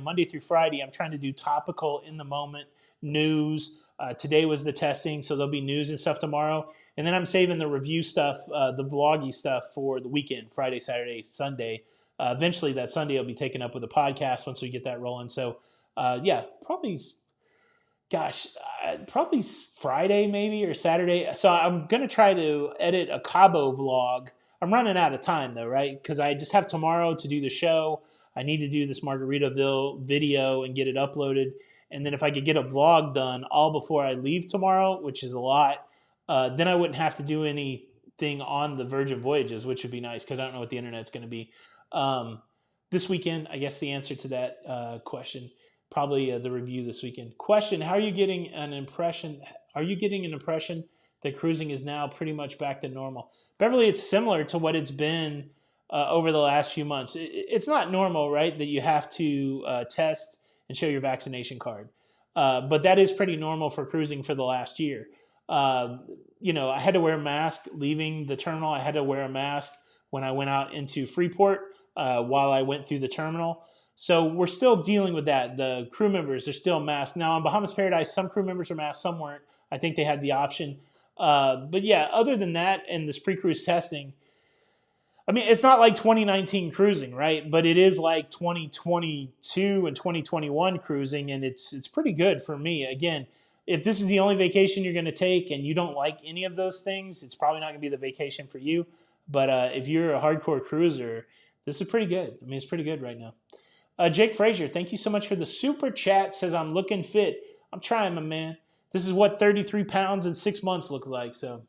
Monday through Friday, I'm trying to do topical, in the moment news. Today was the testing, so there'll be news and stuff tomorrow. And then I'm saving the review stuff, the vloggy stuff for the weekend, Friday, Saturday, Sunday. Eventually that Sunday will be taken up with a podcast once we get that rolling. So, probably Friday maybe or Saturday. So I'm going to try to edit a Cabo vlog. I'm running out of time though, right? Because I just have tomorrow to do the show. I need to do this Margaritaville video and get it uploaded. And then if I could get a vlog done all before I leave tomorrow, which is a lot, then I wouldn't have to do anything on the Virgin Voyages, which would be nice because I don't know what the internet's going to be. This weekend, I guess the answer to that question, probably the review this weekend. Question: how are you getting an impression? Are you getting an impression that cruising is now pretty much back to normal? Beverly, it's similar to what it's been over the last few months. It's not normal, right, that you have to test and show your vaccination card. But that is pretty normal for cruising for the last year. I had to wear a mask leaving the terminal. I had to wear a mask when I went out into Freeport while I went through the terminal. So we're still dealing with that. The crew members are still masked. Now on Bahamas Paradise, some crew members are masked, some weren't. I think they had the option. But yeah, other than that and this pre-cruise testing, I mean, it's not like 2019 cruising, right? But it is like 2022 and 2021 cruising, and it's pretty good for me. Again, if this is the only vacation you're going to take and you don't like any of those things, it's probably not going to be the vacation for you. But if you're a hardcore cruiser, this is pretty good. I mean, it's pretty good right now. Jake Frazier, thank you so much for the super chat. Says I'm looking fit. I'm trying, my man. This is what 33 pounds in 6 months looks like. So.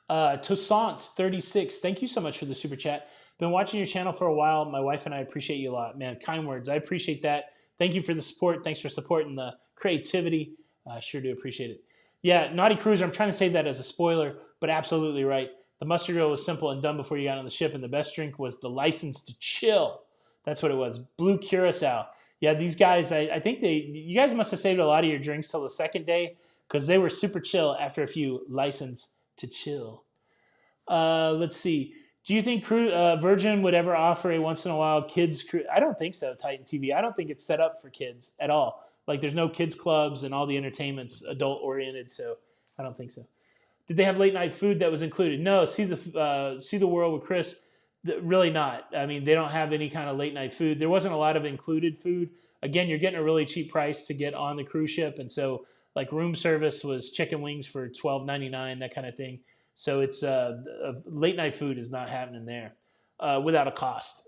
Toussaint 36, thank you so much for the super chat. Been watching your channel for a while. My wife and I appreciate you a lot, man. Kind words, I appreciate that. Thank you for the support. Thanks for supporting the creativity. I sure do appreciate it. Yeah, Naughty Cruiser, I'm trying to save that as a spoiler, but absolutely right. The mustard oil was simple and done before you got on the ship, and the best drink was the license to chill. That's what it was. Blue Curacao. Yeah, these guys, I think you guys must have saved a lot of your drinks till the second day because they were super chill after a few license to chill. Let's see. Do you think Virgin would ever offer a once in a while kids cruise? I don't think so, Titan TV. I don't think it's set up for kids at all. Like there's no kids clubs and all the entertainment's adult oriented, so I don't think so. Did they have late night food that was included? No. See the world with Chris. Really not. I mean, they don't have any kind of late night food. There wasn't a lot of included food. Again, you're getting a really cheap price to get on the cruise ship, and so like room service was chicken wings for $12.99, that kind of thing. So it's late night food is not happening there without a cost.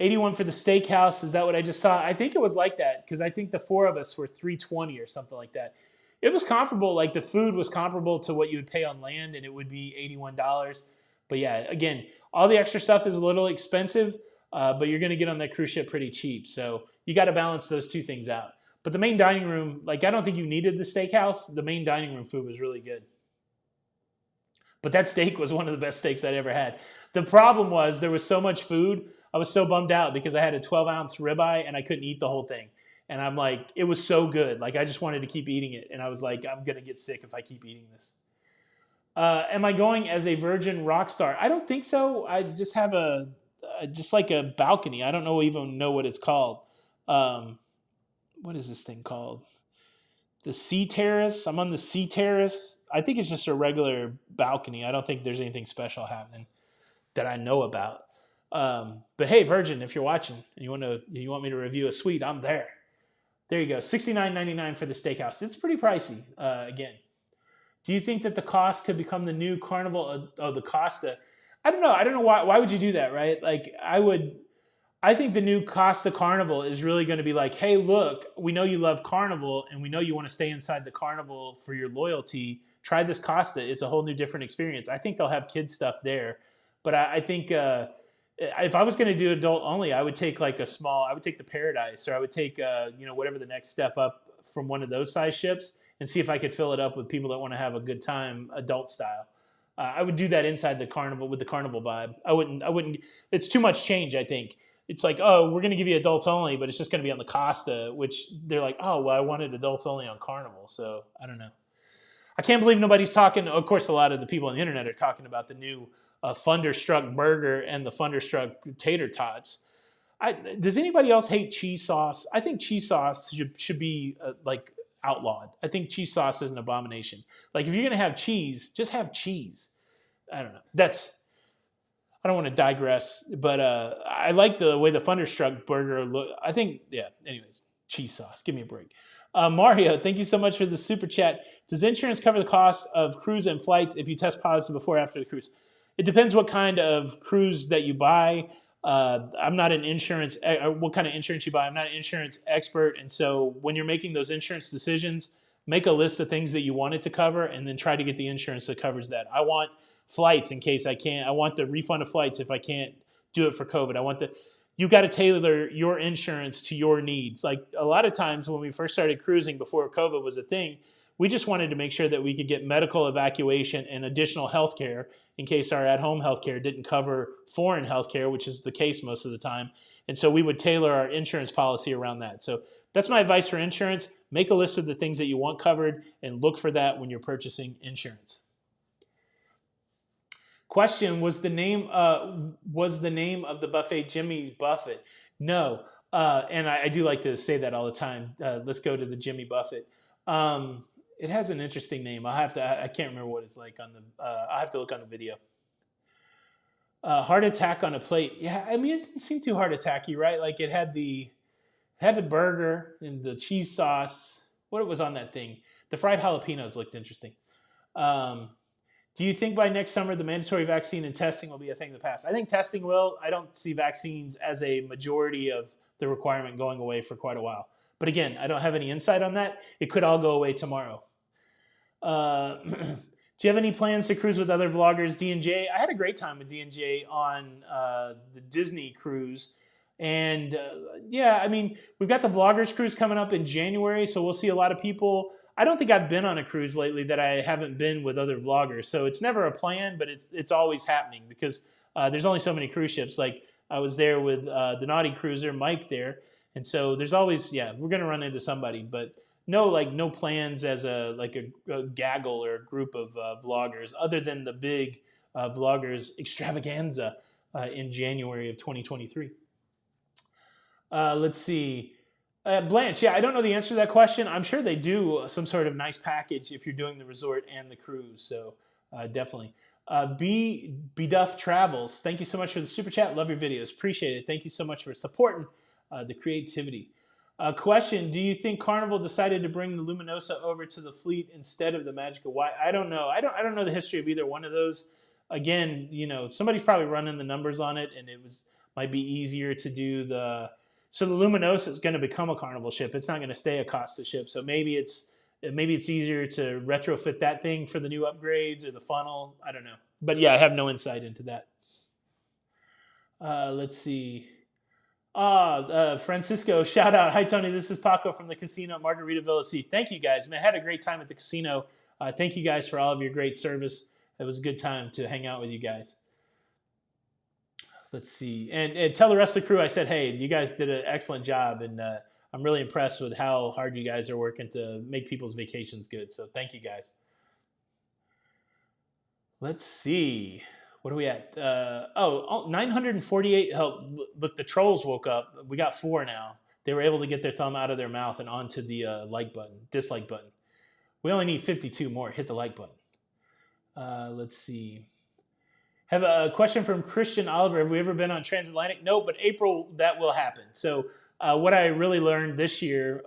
81 for the steakhouse. Is that what I just saw? I think it was like that because I think the four of us were $320 or something like that. It was comparable. Like the food was comparable to what you would pay on land, and it would be $81. But yeah, again, all the extra stuff is a little expensive, but you're going to get on that cruise ship pretty cheap. So you got to balance those two things out. But the main dining room, like I don't think you needed the steakhouse. The main dining room food was really good. But that steak was one of the best steaks I'd ever had. The problem was there was so much food. I was so bummed out because I had a 12-ounce ribeye and I couldn't eat the whole thing. And I'm like, it was so good. Like I just wanted to keep eating it. And I was like, I'm going to get sick if I keep eating this. Am I going as a virgin rock star? I don't think so. I just have just like a balcony. I don't even know what it's called. What is this thing called? The sea terrace. I'm on the sea terrace. I think it's just a regular balcony. I don't think there's anything special happening that I know about. But hey, Virgin, if you're watching and you want me to review a suite, I'm there. There you go. $69.99 for the steakhouse. It's pretty pricey. Again, do you think that the cost could become the new Carnival? The Costa. I don't know. I don't know why. Why would you do that, right? Like I think the new Costa Carnival is really going to be like, hey, look, we know you love Carnival and we know you want to stay inside the Carnival for your loyalty. Try this Costa. It's a whole new different experience. I think they'll have kids stuff there. But I think if I was going to do adult only, I would take I would take the Paradise, or I would take, whatever the next step up from one of those size ships and see if I could fill it up with people that want to have a good time adult style. I would do that inside the Carnival with the Carnival vibe. I wouldn't, it's too much change, I think. It's like, oh, we're going to give you adults only, but it's just going to be on the Costa, which they're like, oh, well, I wanted adults only on Carnival. So I don't know. I can't believe nobody's talking. Of course, a lot of the people on the internet are talking about the new Thunderstruck burger and the Thunderstruck tater tots. Does anybody else hate cheese sauce? I think cheese sauce should be outlawed. I think cheese sauce is an abomination. Like if you're going to have cheese, just have cheese. I don't know. I don't want to digress, but I like the way the Thunderstruck burger look. I think, yeah, anyways, cheese sauce. Give me a break. Mario, thank you so much for the super chat. Does insurance cover the cost of cruise and flights if you test positive before or after the cruise? It depends what kind of cruise that you buy. I'm not an insurance, what kind of insurance you buy. I'm not an insurance expert. And so when you're making those insurance decisions, make a list of things that you want it to cover and then try to get the insurance that covers that. I want flights in case I can't. I want the refund of flights if I can't do it for COVID. You got to tailor your insurance to your needs. Like a lot of times when we first started cruising before COVID was a thing, we just wanted to make sure that we could get medical evacuation and additional health care in case our at-home health care didn't cover foreign health care, which is the case most of the time. And so we would tailor our insurance policy around that. So that's my advice for insurance. Make a list of the things that you want covered and look for that when you're purchasing insurance. Question: was the name of the buffet Jimmy Buffett? No, and I do like to say that all the time. Let's go to the Jimmy Buffett. It has an interesting name. I'll have to. I can't remember what it's like on the. I'll have to look on the video. Heart attack on a plate. Yeah, I mean it didn't seem too heart attacky, right? Like it had the burger and the cheese sauce. What it was on that thing? The fried jalapenos looked interesting. Um, do you think by next summer the mandatory vaccine and testing will be a thing of the past? I think testing will. I don't see vaccines as a majority of the requirement going away for quite a while. But again, I don't have any insight on that. It could all go away tomorrow. Do you have any plans to cruise with other vloggers, D&J? I had a great time with D&J on the Disney cruise. And yeah, I mean, we've got the vloggers cruise coming up in January, so we'll see a lot of people. I don't think I've been on a cruise lately that I haven't been with other vloggers. So it's never a plan, but it's always happening because there's only so many cruise ships. Like I was there with the Naughty Cruiser, Mike there. And so there's always, yeah, we're going to run into somebody, but no plans as a gaggle or a group of vloggers other than the big vloggers extravaganza in January of 2023. Let's see. Blanche, yeah, I don't know the answer to that question. I'm sure they do some sort of nice package if you're doing the resort and the cruise. So definitely. B Duff Travels, thank you so much for the super chat. Love your videos. Appreciate it. Thank you so much for supporting the creativity. Question: do you think Carnival decided to bring the Luminosa over to the fleet instead of the Magica White? I don't know. I don't know the history of either one of those. Again, somebody's probably running the numbers on it, and might be easier to do the. So the Luminosa is going to become a Carnival ship. It's not going to stay a Costa ship. So maybe it's easier to retrofit that thing for the new upgrades or the funnel. I don't know. But yeah, I have no insight into that. Let's see. Francisco, shout out. Hi, Tony. This is Paco from the casino at Margaritaville. See, thank you guys. Man, I had a great time at the casino. Thank you guys for all of your great service. It was a good time to hang out with you guys. Let's see. And tell the rest of the crew I said, hey, you guys did an excellent job. And I'm really impressed with how hard you guys are working to make people's vacations good. So thank you guys. Let's see. What are we at? 948. Oh, look, the trolls woke up. We got 4 now. They were able to get their thumb out of their mouth and onto the dislike button. We only need 52 more. Hit the like button. Let's see. Have a question from Christian Oliver. Have we ever been on transatlantic? No, but April, that will happen. So what I really learned this year,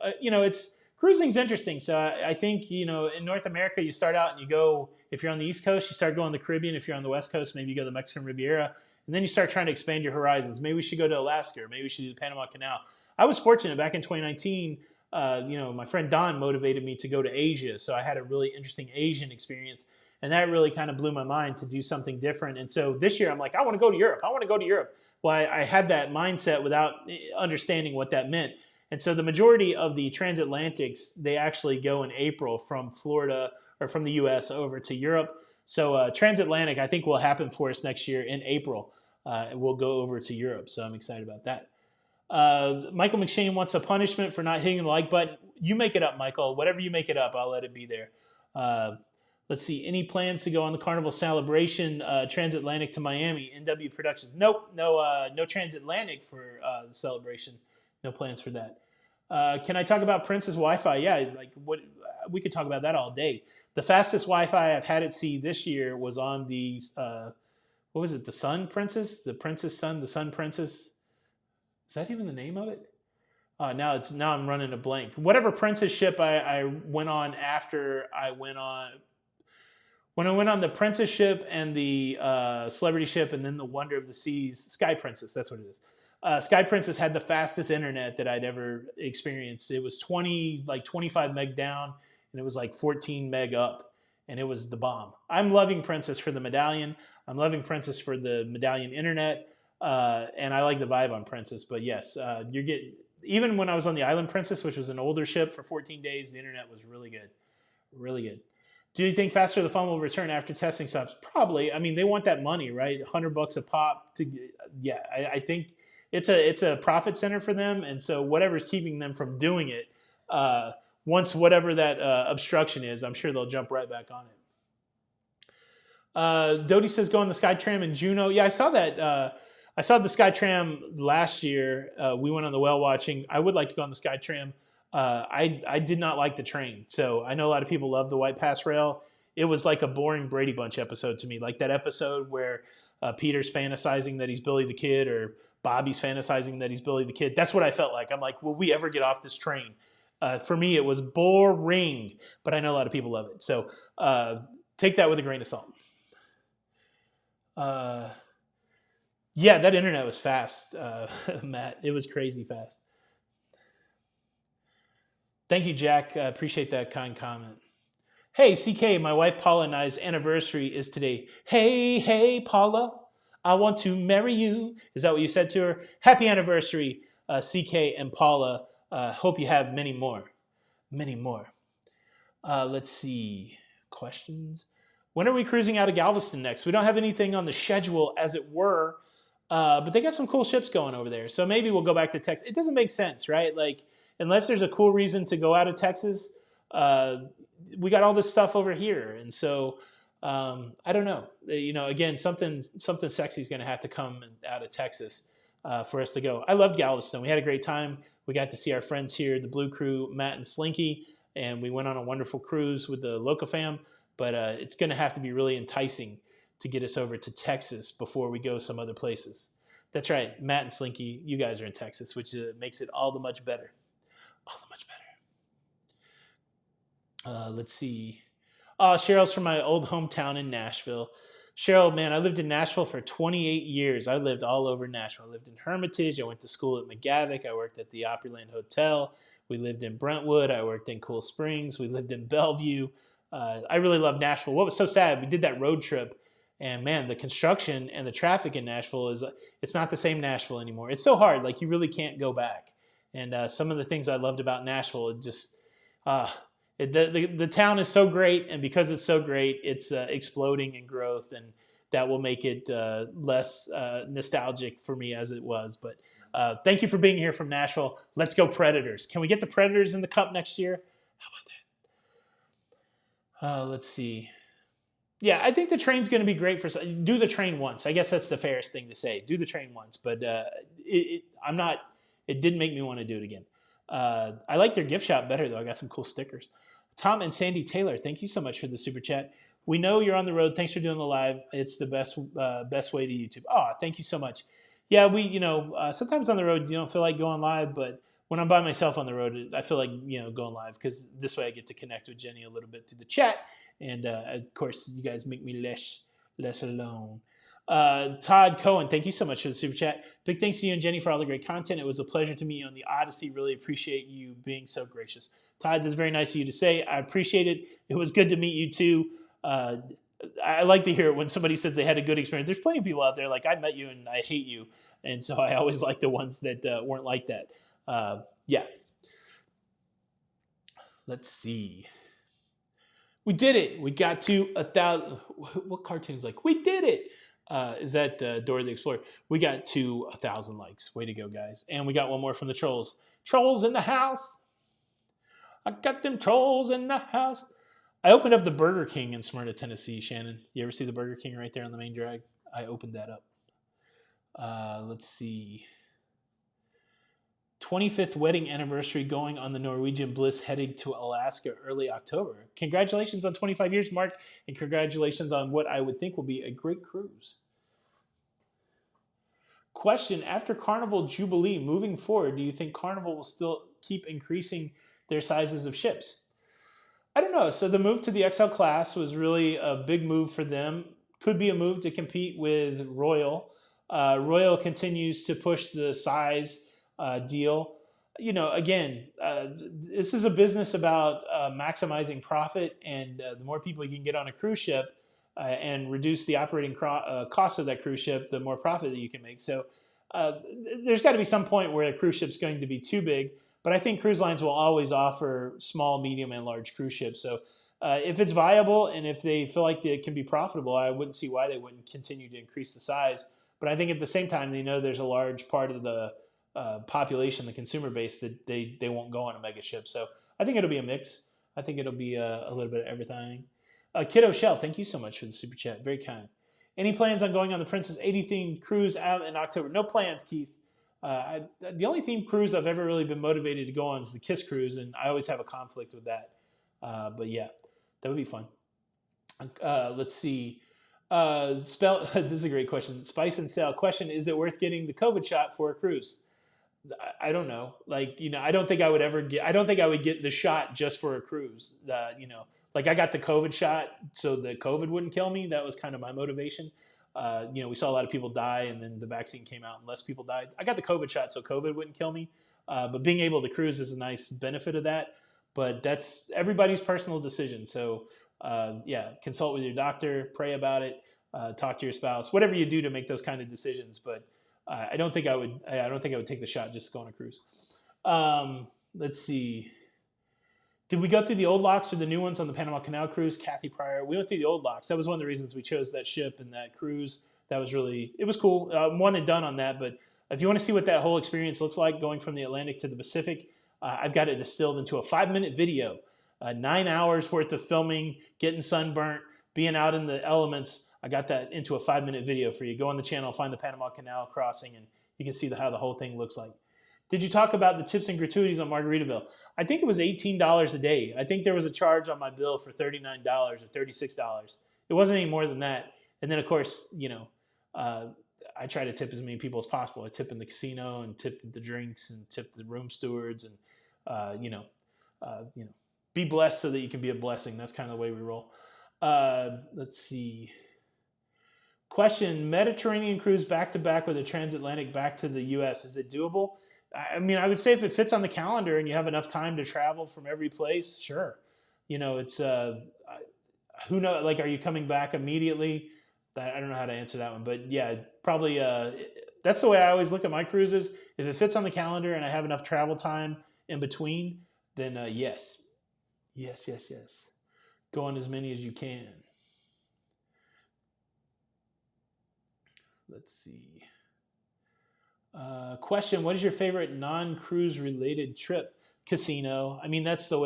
cruising's interesting. So I think, in North America, you start out and you go, if you're on the East Coast, you start going to the Caribbean. If you're on the West Coast, maybe you go to the Mexican Riviera. And then you start trying to expand your horizons. Maybe we should go to Alaska, or maybe we should do the Panama Canal. I was fortunate back in 2019, my friend Don motivated me to go to Asia. So I had a really interesting Asian experience. And that really kind of blew my mind to do something different. And so this year I'm like, I want to go to Europe. I want to go to Europe. Well, I had that mindset without understanding what that meant. And so the majority of the transatlantics, they actually go in April from Florida or from the US over to Europe. So transatlantic, I think, will happen for us next year in April. And we'll go over to Europe. So I'm excited about that. Michael McShane wants a punishment for not hitting the like button. You make it up, Michael. Whatever you make it up, I'll let it be there. Let's see. Any plans to go on the Carnival Celebration transatlantic to Miami? NW Productions. Nope. No transatlantic for the celebration. No plans for that. Can I talk about Princess Wi-Fi? Yeah, we could talk about that all day. The fastest Wi-Fi I've had at sea this year was on the what was it? The Sun Princess, the Princess Sun, the Sun Princess. Is that even the name of it? Now I'm running a blank. Whatever princess ship I went on after I went on. When I went on the Princess ship and the Celebrity ship and then the Wonder of the Seas, Sky Princess, that's what it is. Sky Princess had the fastest internet that I'd ever experienced. It was 25 meg down, and it was like 14 meg up, and it was the bomb. I'm loving Princess for the medallion. I'm loving Princess for the medallion internet, and I like the vibe on Princess. But yes, even when I was on the Island Princess, which was an older ship for 14 days, the internet was really good, really good. Do you think Faster the Fun will return after testing stops? Probably. I mean, they want that money, right? $100 a pop. I think it's a profit center for them, and so whatever's keeping them from doing it, once whatever that obstruction is, I'm sure they'll jump right back on it. Dodie says go on the Skytram in Juneau. Yeah, I saw that. I saw the Skytram last year. We went on the whale watching. I would like to go on the Skytram. I did not like the train. So I know a lot of people love the White Pass Rail. It was like a boring Brady Bunch episode to me. Like that episode where Peter's fantasizing that he's Billy the Kid or Bobby's fantasizing that he's Billy the Kid. That's what I felt like. I'm like, will we ever get off this train? For me, it was boring, but I know a lot of people love it. So take that with a grain of salt. Yeah, that internet was fast, Matt. It was crazy fast. Thank you, Jack. Appreciate that kind comment. Hey, CK, my wife Paula and I's anniversary is today. Hey, Paula, I want to marry you. Is that what you said to her? Happy anniversary, CK and Paula. Hope you have many more. Many more. Let's see. Questions? When are we cruising out of Galveston next? We don't have anything on the schedule, as it were, but they got some cool ships going over there. So maybe we'll go back to Texas. It doesn't make sense, right? Like, unless there's a cool reason to go out of Texas, we got all this stuff over here. And so I don't know. Again, something sexy is going to have to come out of Texas for us to go. I loved Galveston. We had a great time. We got to see our friends here, the Blue Crew, Matt and Slinky, and we went on a wonderful cruise with the Locafam. But it's going to have to be really enticing to get us over to Texas before we go some other places. That's right, Matt and Slinky, you guys are in Texas, which makes it all the much better. All the much better. Let's see. Cheryl's from my old hometown in Nashville. Cheryl, man, I lived in Nashville for 28 years. I lived all over Nashville. I lived in Hermitage. I went to school at McGavick. I worked at the Opryland Hotel. We lived in Brentwood. I worked in Cool Springs. We lived in Bellevue. I really love Nashville. What was so sad, we did that road trip, and man, the construction and the traffic in Nashville it's not the same Nashville anymore. It's so hard, like you really can't go back. And some of the things I loved about Nashville, the town is so great, and because it's so great, it's exploding in growth, and that will make it less nostalgic for me as it was. But thank you for being here from Nashville. Let's go Predators. Can we get the Predators in the Cup next year? How about that? Let's see. Yeah, I think the train's going to be great do the train once. I guess that's the fairest thing to say. Do the train once, but it didn't make me want to do it again. I like their gift shop better though. I got some cool stickers. Tom and Sandy Taylor, thank you so much for the super chat. We know you're on the road. Thanks for doing the live. It's the best way to YouTube. Oh, thank you so much. Yeah, sometimes on the road you don't feel like going live, but when I'm by myself on the road, I feel like going live because this way I get to connect with Jenny a little bit through the chat, and of course you guys make me less alone. Todd Cohen, thank you so much for the super chat. Big thanks to you and Jenny for all the great content. It was a pleasure to meet you on the Odyssey. Really appreciate you being so gracious. Todd, that's very nice of you to say. I appreciate it. It was good to meet you too. I like to hear it when somebody says they had a good experience. There's plenty of people out there like I met you and I hate you, and so I always like the ones that weren't like that. Yeah. Let's see. We did it. We got to 1,000. What cartoon's like? We did it. Is that Dora the Explorer? We got to 1,000 likes. Way to go, guys. And we got one more from the trolls. Trolls in the house. I got them trolls in the house. I opened up the Burger King in Smyrna, Tennessee, Shannon. You ever see the Burger King right there on the main drag? I opened that up. Let's see. 25th wedding anniversary going on the Norwegian Bliss, heading to Alaska early October. Congratulations on 25 years, Mark, and congratulations on what I would think will be a great cruise. Question, after Carnival Jubilee, moving forward, do you think Carnival will still keep increasing their sizes of ships? I don't know. So the move to the XL class was really a big move for them. Could be a move to compete with Royal. Royal continues to push the size deal. Again, this is a business about maximizing profit, and the more people you can get on a cruise ship and reduce the operating cost of that cruise ship, the more profit that you can make. So there's got to be some point where a cruise ship's going to be too big. But I think cruise lines will always offer small, medium, and large cruise ships. So if it's viable and if they feel like it can be profitable, I wouldn't see why they wouldn't continue to increase the size. But I think at the same time, they know there's a large part of the population, the consumer base, that they won't go on a mega ship. So I think it'll be a mix. I think it'll be a little bit of everything. Kiddo Shell, thank you so much for the super chat. Very kind. Any plans on going on the Princess 80 themed cruise out in October? No plans, Keith. The only themed cruise I've ever really been motivated to go on is the Kiss cruise, and I always have a conflict with that. But yeah, that would be fun. Let's see. This is a great question. Spice and Sale question: is it worth getting the COVID shot for a cruise? I don't know. Like, I don't think I would ever get. I don't think I would get the shot just for a cruise. Like I got the COVID shot so the COVID wouldn't kill me. That was kind of my motivation. We saw a lot of people die, and then the vaccine came out, and less people died. I got the COVID shot so COVID wouldn't kill me. But being able to cruise is a nice benefit of that. But that's everybody's personal decision. So consult with your doctor, pray about it, talk to your spouse, whatever you do to make those kind of decisions. But I don't think I would. I don't think I would take the shot just to go on a cruise. Let's see. Did we go through the old locks or the new ones on the Panama Canal cruise? Kathy Pryor. We went through the old locks. That was one of the reasons we chose that ship and that cruise. That was it was cool. One and done on that. But if you want to see what that whole experience looks like going from the Atlantic to the Pacific, I've got it distilled into a 5-minute video. 9 hours worth of filming, getting sunburnt, being out in the elements. I got that into a 5-minute video for you. Go on the channel, find the Panama Canal crossing, and you can see how the whole thing looks like. Did you talk about the tips and gratuities on Margaritaville? I think it was $18 a day. I think there was a charge on my bill for $39 or $36. It wasn't any more than that. And then, of course, I try to tip as many people as possible. I tip in the casino and tip the drinks and tip the room stewards and, be blessed so that you can be a blessing. That's kind of the way we roll. Let's see. Question: Mediterranean cruise back to back with a transatlantic back to the U.S. Is it doable? I mean, I would say if it fits on the calendar and you have enough time to travel from every place, sure. It's who knows? Like, are you coming back immediately? I don't know how to answer that one, but yeah, probably. That's the way I always look at my cruises. If it fits on the calendar and I have enough travel time in between, then yes. Go on as many as you can. Let's see. Question: what is your favorite non-cruise related trip? Casino. I mean, that's what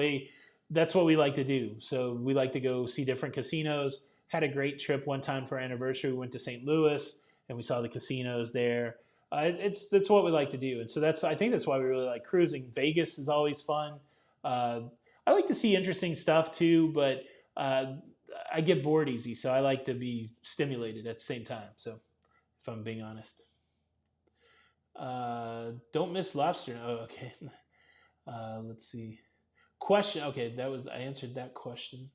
we like to do. So we like to go see different casinos. Had a great trip one time for our anniversary. We went to St. Louis and we saw the casinos there. That's what we like to do. And so I think that's why we really like cruising. Vegas is always fun. I like to see interesting stuff too, but I get bored easy. So I like to be stimulated at the same time. So if I'm being honest. Don't miss lobster. Oh, okay. Let's see. Question. Okay, I answered that question.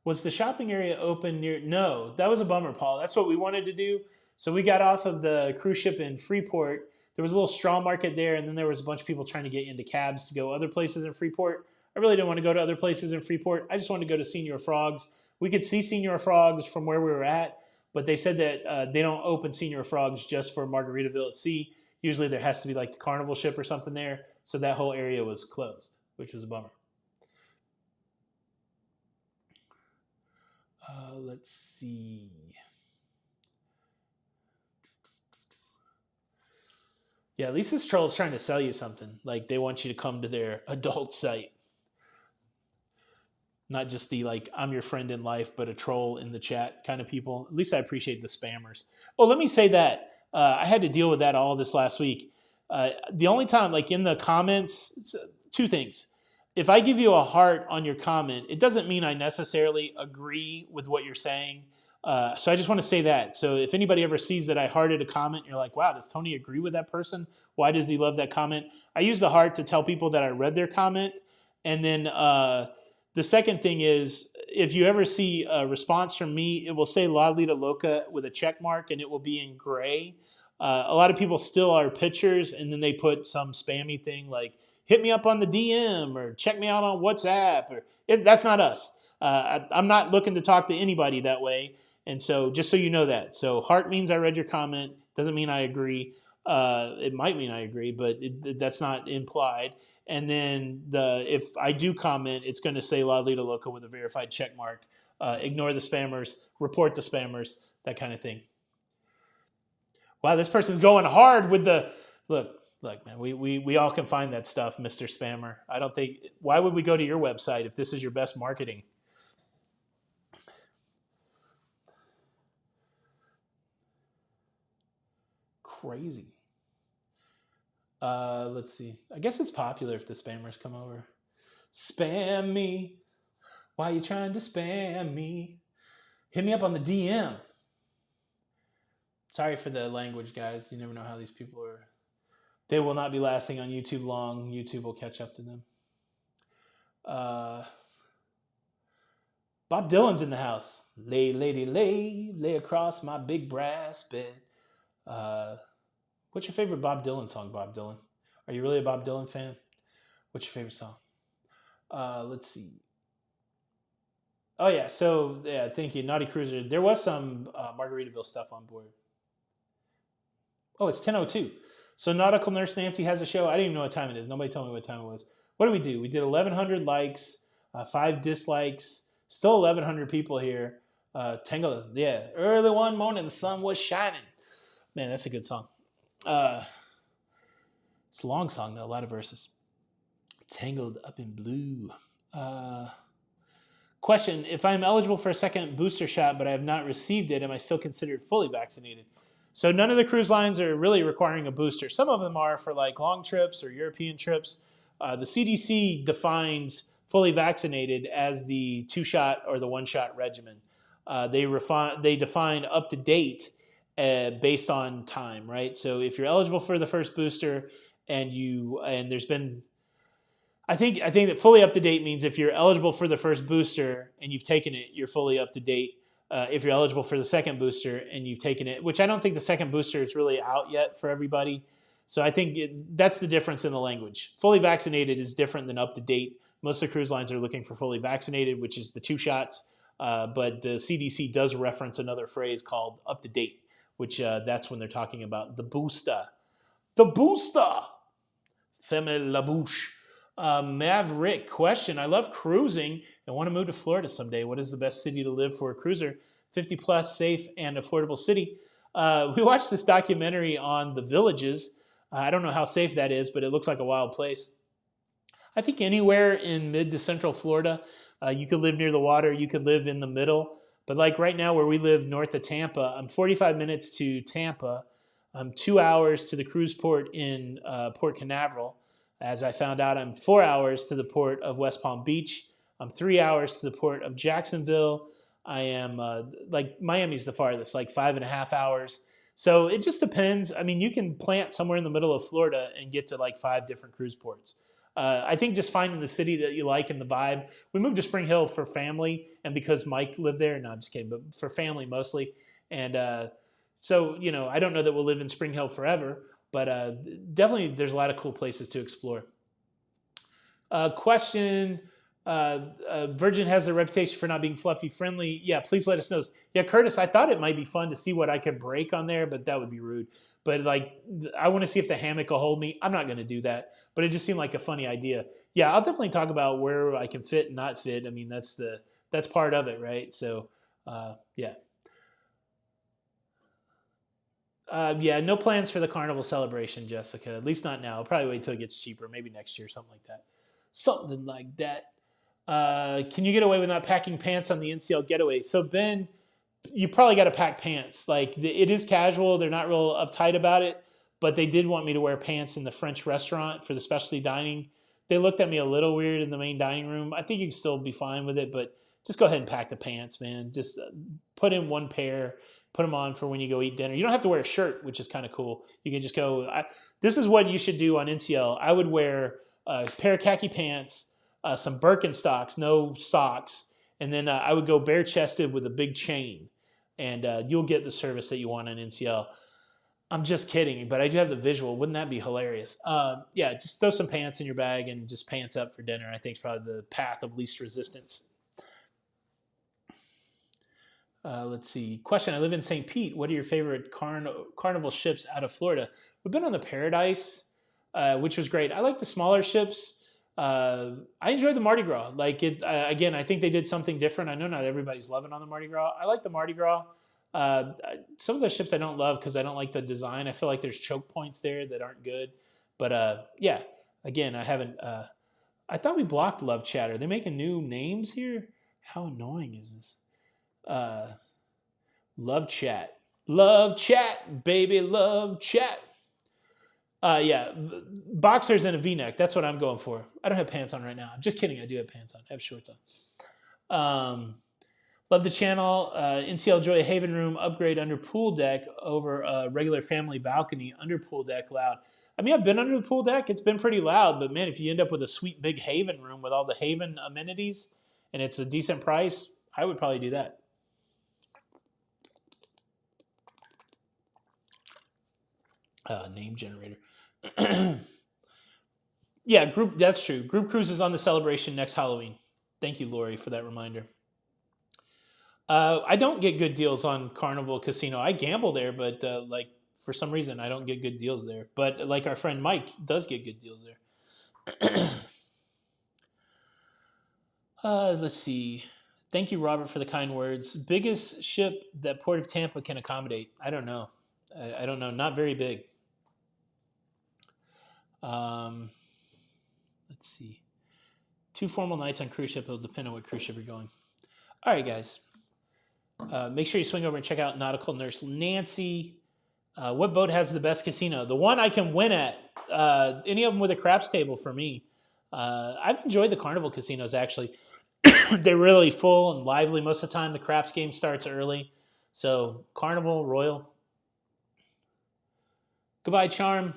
Was the shopping area open near? No, that was a bummer, Paul. That's what we wanted to do. So we got off of the cruise ship in Freeport. There was a little straw market there, and then there was a bunch of people trying to get into cabs to go other places in Freeport. I really didn't want to go to other places in Freeport. I just wanted to go to Senior Frogs. We could see Senior Frogs from where we were at, but they said that they don't open Senior Frogs just for Margaritaville at sea. Usually there has to be like the Carnival ship or something there. So that whole area was closed, which was a bummer. Let's see. Yeah, at least this troll is trying to sell you something. Like they want you to come to their adult site. Not just the like, I'm your friend in life, but a troll in the chat kind of people. At least I appreciate the spammers. Oh, let me say that. I had to deal with that all this last week. The only time, like in the comments, two things. If I give you a heart on your comment, it doesn't mean I necessarily agree with what you're saying. So I just want to say that. So if anybody ever sees that I hearted a comment, you're like, wow, does Tony agree with that person? Why does he love that comment? I use the heart to tell people that I read their comment. And then the second thing is, if you ever see a response from me, it will say La Lido Loca with a check mark, and it will be in gray. A lot of people steal our pictures, and then they put some spammy thing like, hit me up on the DM or check me out on WhatsApp. That's not us. I'm not looking to talk to anybody that way. And so just so you know that. So heart means I read your comment. Doesn't mean I agree. It might mean I agree, but that's not implied. And then if I do comment, it's going to say La Lido Loca with a verified check mark. Ignore the spammers, report the spammers, that kind of thing. Wow, this person's going hard with the look, man. We all can find that stuff, Mr. Spammer. I don't think. Why would we go to your website if this is your best marketing? crazy. Let's see. I guess it's popular if the spammers come over. Spam me. Why you trying to spam me? Hit me up on the DM. Sorry for the language, guys. You never know how these people are. They will not be lasting on YouTube long. YouTube will catch up to them. Bob Dylan's in the house. Lay, lady, lay across my big brass bed. What's your favorite Bob Dylan song, Bob Dylan? Are you really a Bob Dylan fan? What's your favorite song? Let's see. Oh, yeah. So, yeah, thank you. Naughty Cruiser. There was some Margaritaville stuff on board. Oh, it's 10:02. So Nautical Nurse Nancy has a show. I didn't even know what time it is. Nobody told me what time it was. What did we do? We did 1,100 likes, 5 dislikes, still 1,100 people here. Tangle, yeah. Early one morning, the sun was shining. Man, that's a good song. It's a long song, though. A lot of verses. Tangled up in blue. Question, if I'm eligible for a second booster shot, but I have not received it, am I still considered fully vaccinated? So none of the cruise lines are really requiring a booster. Some of them are for like long trips or European trips. The CDC defines fully vaccinated as the 2-shot or the 1-shot regimen. They define up to date based on time, right? So if you're eligible for the first booster and there's been, I think that fully up to date means if you're eligible for the first booster and you've taken it, you're fully up to date. If you're eligible for the second booster and you've taken it, which I don't think the second booster is really out yet for everybody. So I think that's the difference in the language. Fully vaccinated is different than up to date. Most of the cruise lines are looking for fully vaccinated, which is the 2 shots. But the CDC does reference another phrase called up to date, which that's when they're talking about the booster. The booster! Fermez la bouche. Maverick, question. I love cruising and want to move to Florida someday. What is the best city to live for a cruiser? 50 plus, safe, and affordable city. We watched this documentary on the villages. I don't know how safe that is, but it looks like a wild place. I think anywhere in mid to central Florida, you could live near the water. You could live in the middle. But like right now where we live north of Tampa, I'm 45 minutes to Tampa. I'm 2 hours to the cruise port in Port Canaveral. As I found out, I'm 4 hours to the port of West Palm Beach. I'm 3 hours to the port of Jacksonville. I am, like, Miami's the farthest, like 5.5 hours. So it just depends. I mean, you can plant somewhere in the middle of Florida and get to like 5 different cruise ports. I think just finding the city that you like and the vibe. We moved to Spring Hill for family and because Mike lived there. No, I'm just kidding, but for family mostly. And so, you know, I don't know that we'll live in Spring Hill forever, but definitely there's a lot of cool places to explore. Question, Virgin has a reputation for not being fluffy friendly. Yeah, please let us know. Yeah, Curtis, I thought it might be fun to see what I could break on there, but that would be rude. But like, I want to see if the hammock will hold me. I'm not going to do that, but it just seemed like a funny idea. Yeah, I'll definitely talk about where I can fit and not fit. I mean, that's part of it, right? So, yeah. Yeah, no plans for the carnival celebration, Jessica. At least not now. I'll probably wait till it gets cheaper. Maybe next year, something like that. Something like that. Can you get away with not packing pants on the NCL getaway? So, Ben, you probably got to pack pants. Like, it is casual. They're not real uptight about it. But they did want me to wear pants in the French restaurant for the specialty dining. They looked at me a little weird in the main dining room. I think you can still be fine with it, but just go ahead and pack the pants, man. Just put in one pair. Put them on for when you go eat dinner. You don't have to wear a shirt, which is kind of cool. You can just go. This is what you should do on NCL. I would wear a pair of khaki pants, some Birkenstocks, no socks, and then I would go bare-chested with a big chain, and you'll get the service that you want on NCL. I'm just kidding, but I do have the visual. Wouldn't that be hilarious? Yeah, just throw some pants in your bag and just pants up for dinner. I think is probably the path of least resistance. Let's see. Question, I live in St. Pete. What are your favorite carnival ships out of Florida? We've been on the Paradise, which was great. I like the smaller ships. I enjoyed the Mardi Gras. Like it again, I think they did something different. I know not everybody's loving on the Mardi Gras. I like the Mardi Gras. Some of the ships I don't love because I don't like the design. I feel like there's choke points there that aren't good. But yeah, again, I haven't. I thought we blocked Love Chat. Are they making new names here? How annoying is this? Love Chat. Love chat, baby, love chat. Yeah, boxers and a V-neck. That's what I'm going for. I don't have pants on right now. I'm just kidding. I do have pants on. I have shorts on. Love the channel. NCL Joy Haven Room upgrade under pool deck over a regular family balcony under pool deck loud. I mean, I've been under the pool deck. It's been pretty loud, but man, if you end up with a sweet big Haven room with all the Haven amenities and it's a decent price, I would probably do that. Name generator. Yeah, group. That's true. Group cruises on the Celebration next Halloween. Thank you, Lori, for that reminder. I don't get good deals on Carnival Casino. I gamble there, but like for some reason I don't get good deals there. But like our friend Mike does get good deals there. Let's see. Thank you, Robert, for the kind words. Biggest ship that Port of Tampa can accommodate? I don't know. I don't know. Not very big. Let's see. 2 formal nights on cruise ship. It'll depend on what cruise ship you're going. All right, guys. Make sure you swing over and check out Nautical Nurse Nancy. What boat has the best casino? The one I can win at. Any of them with a craps table for me. I've enjoyed the Carnival casinos, actually. They're really full and lively most of the time. The craps game starts early. So Carnival, Royal. Goodbye, Charm.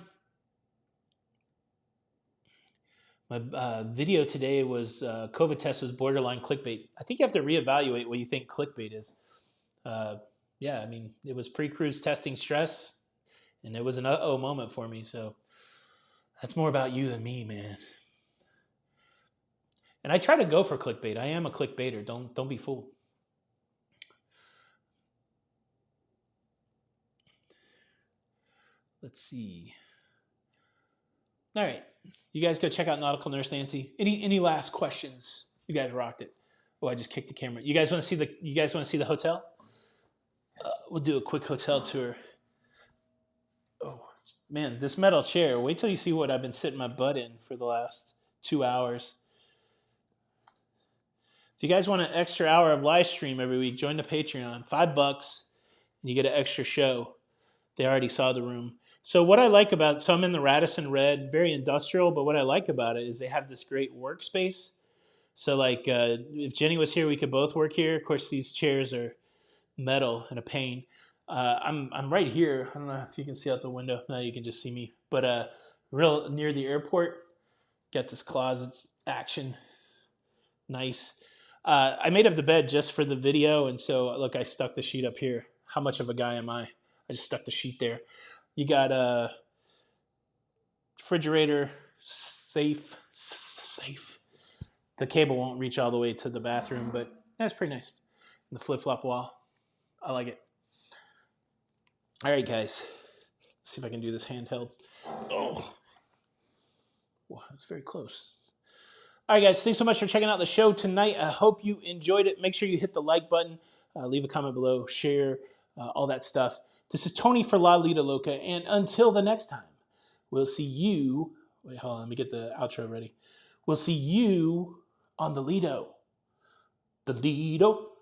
My video today was COVID test was borderline clickbait. I think you have to reevaluate what you think clickbait is. Yeah, I mean, it was pre-cruise testing stress, and it was an uh-oh moment for me. So that's more about you than me, man. And I try to go for clickbait. I am a clickbaiter. Don't be fooled. Let's see. All right, you guys go check out Nautical Nurse Nancy. Any last questions? You guys rocked it. Oh, I just kicked the camera. You guys want to see the hotel? We'll do a quick hotel tour. Oh man, this metal chair. Wait till you see what I've been sitting my butt in for the last 2 hours. If you guys want an extra hour of live stream every week, join the Patreon. $5, and you get an extra show. They already saw the room. So what I like about, so I'm in the Radisson Red, very industrial, but what I like about it is they have this great workspace. So like if Jenny was here, we could both work here. Of course, these chairs are metal and a pain. I'm right here. I don't know if you can see out the window. No, you can just see me. But real near the airport, got this closet's action. Nice. I made up the bed just for the video, and so look, I stuck the sheet up here. How much of a guy am I? I just stuck the sheet there. You got a refrigerator, safe. The cable won't reach all the way to the bathroom, but that's pretty nice. And the flip-flop wall. I like it. All right, guys. Let's see if I can do this handheld. Oh. Wow, it's very close. All right, guys. Thanks so much for checking out the show tonight. I hope you enjoyed it. Make sure you hit the like button. Leave a comment below. Share. All that stuff. This is Tony for La Lido Loca, and until the next time, we'll see you. Wait, hold on. Let me get the outro ready. We'll see you on the Lido. The Lido.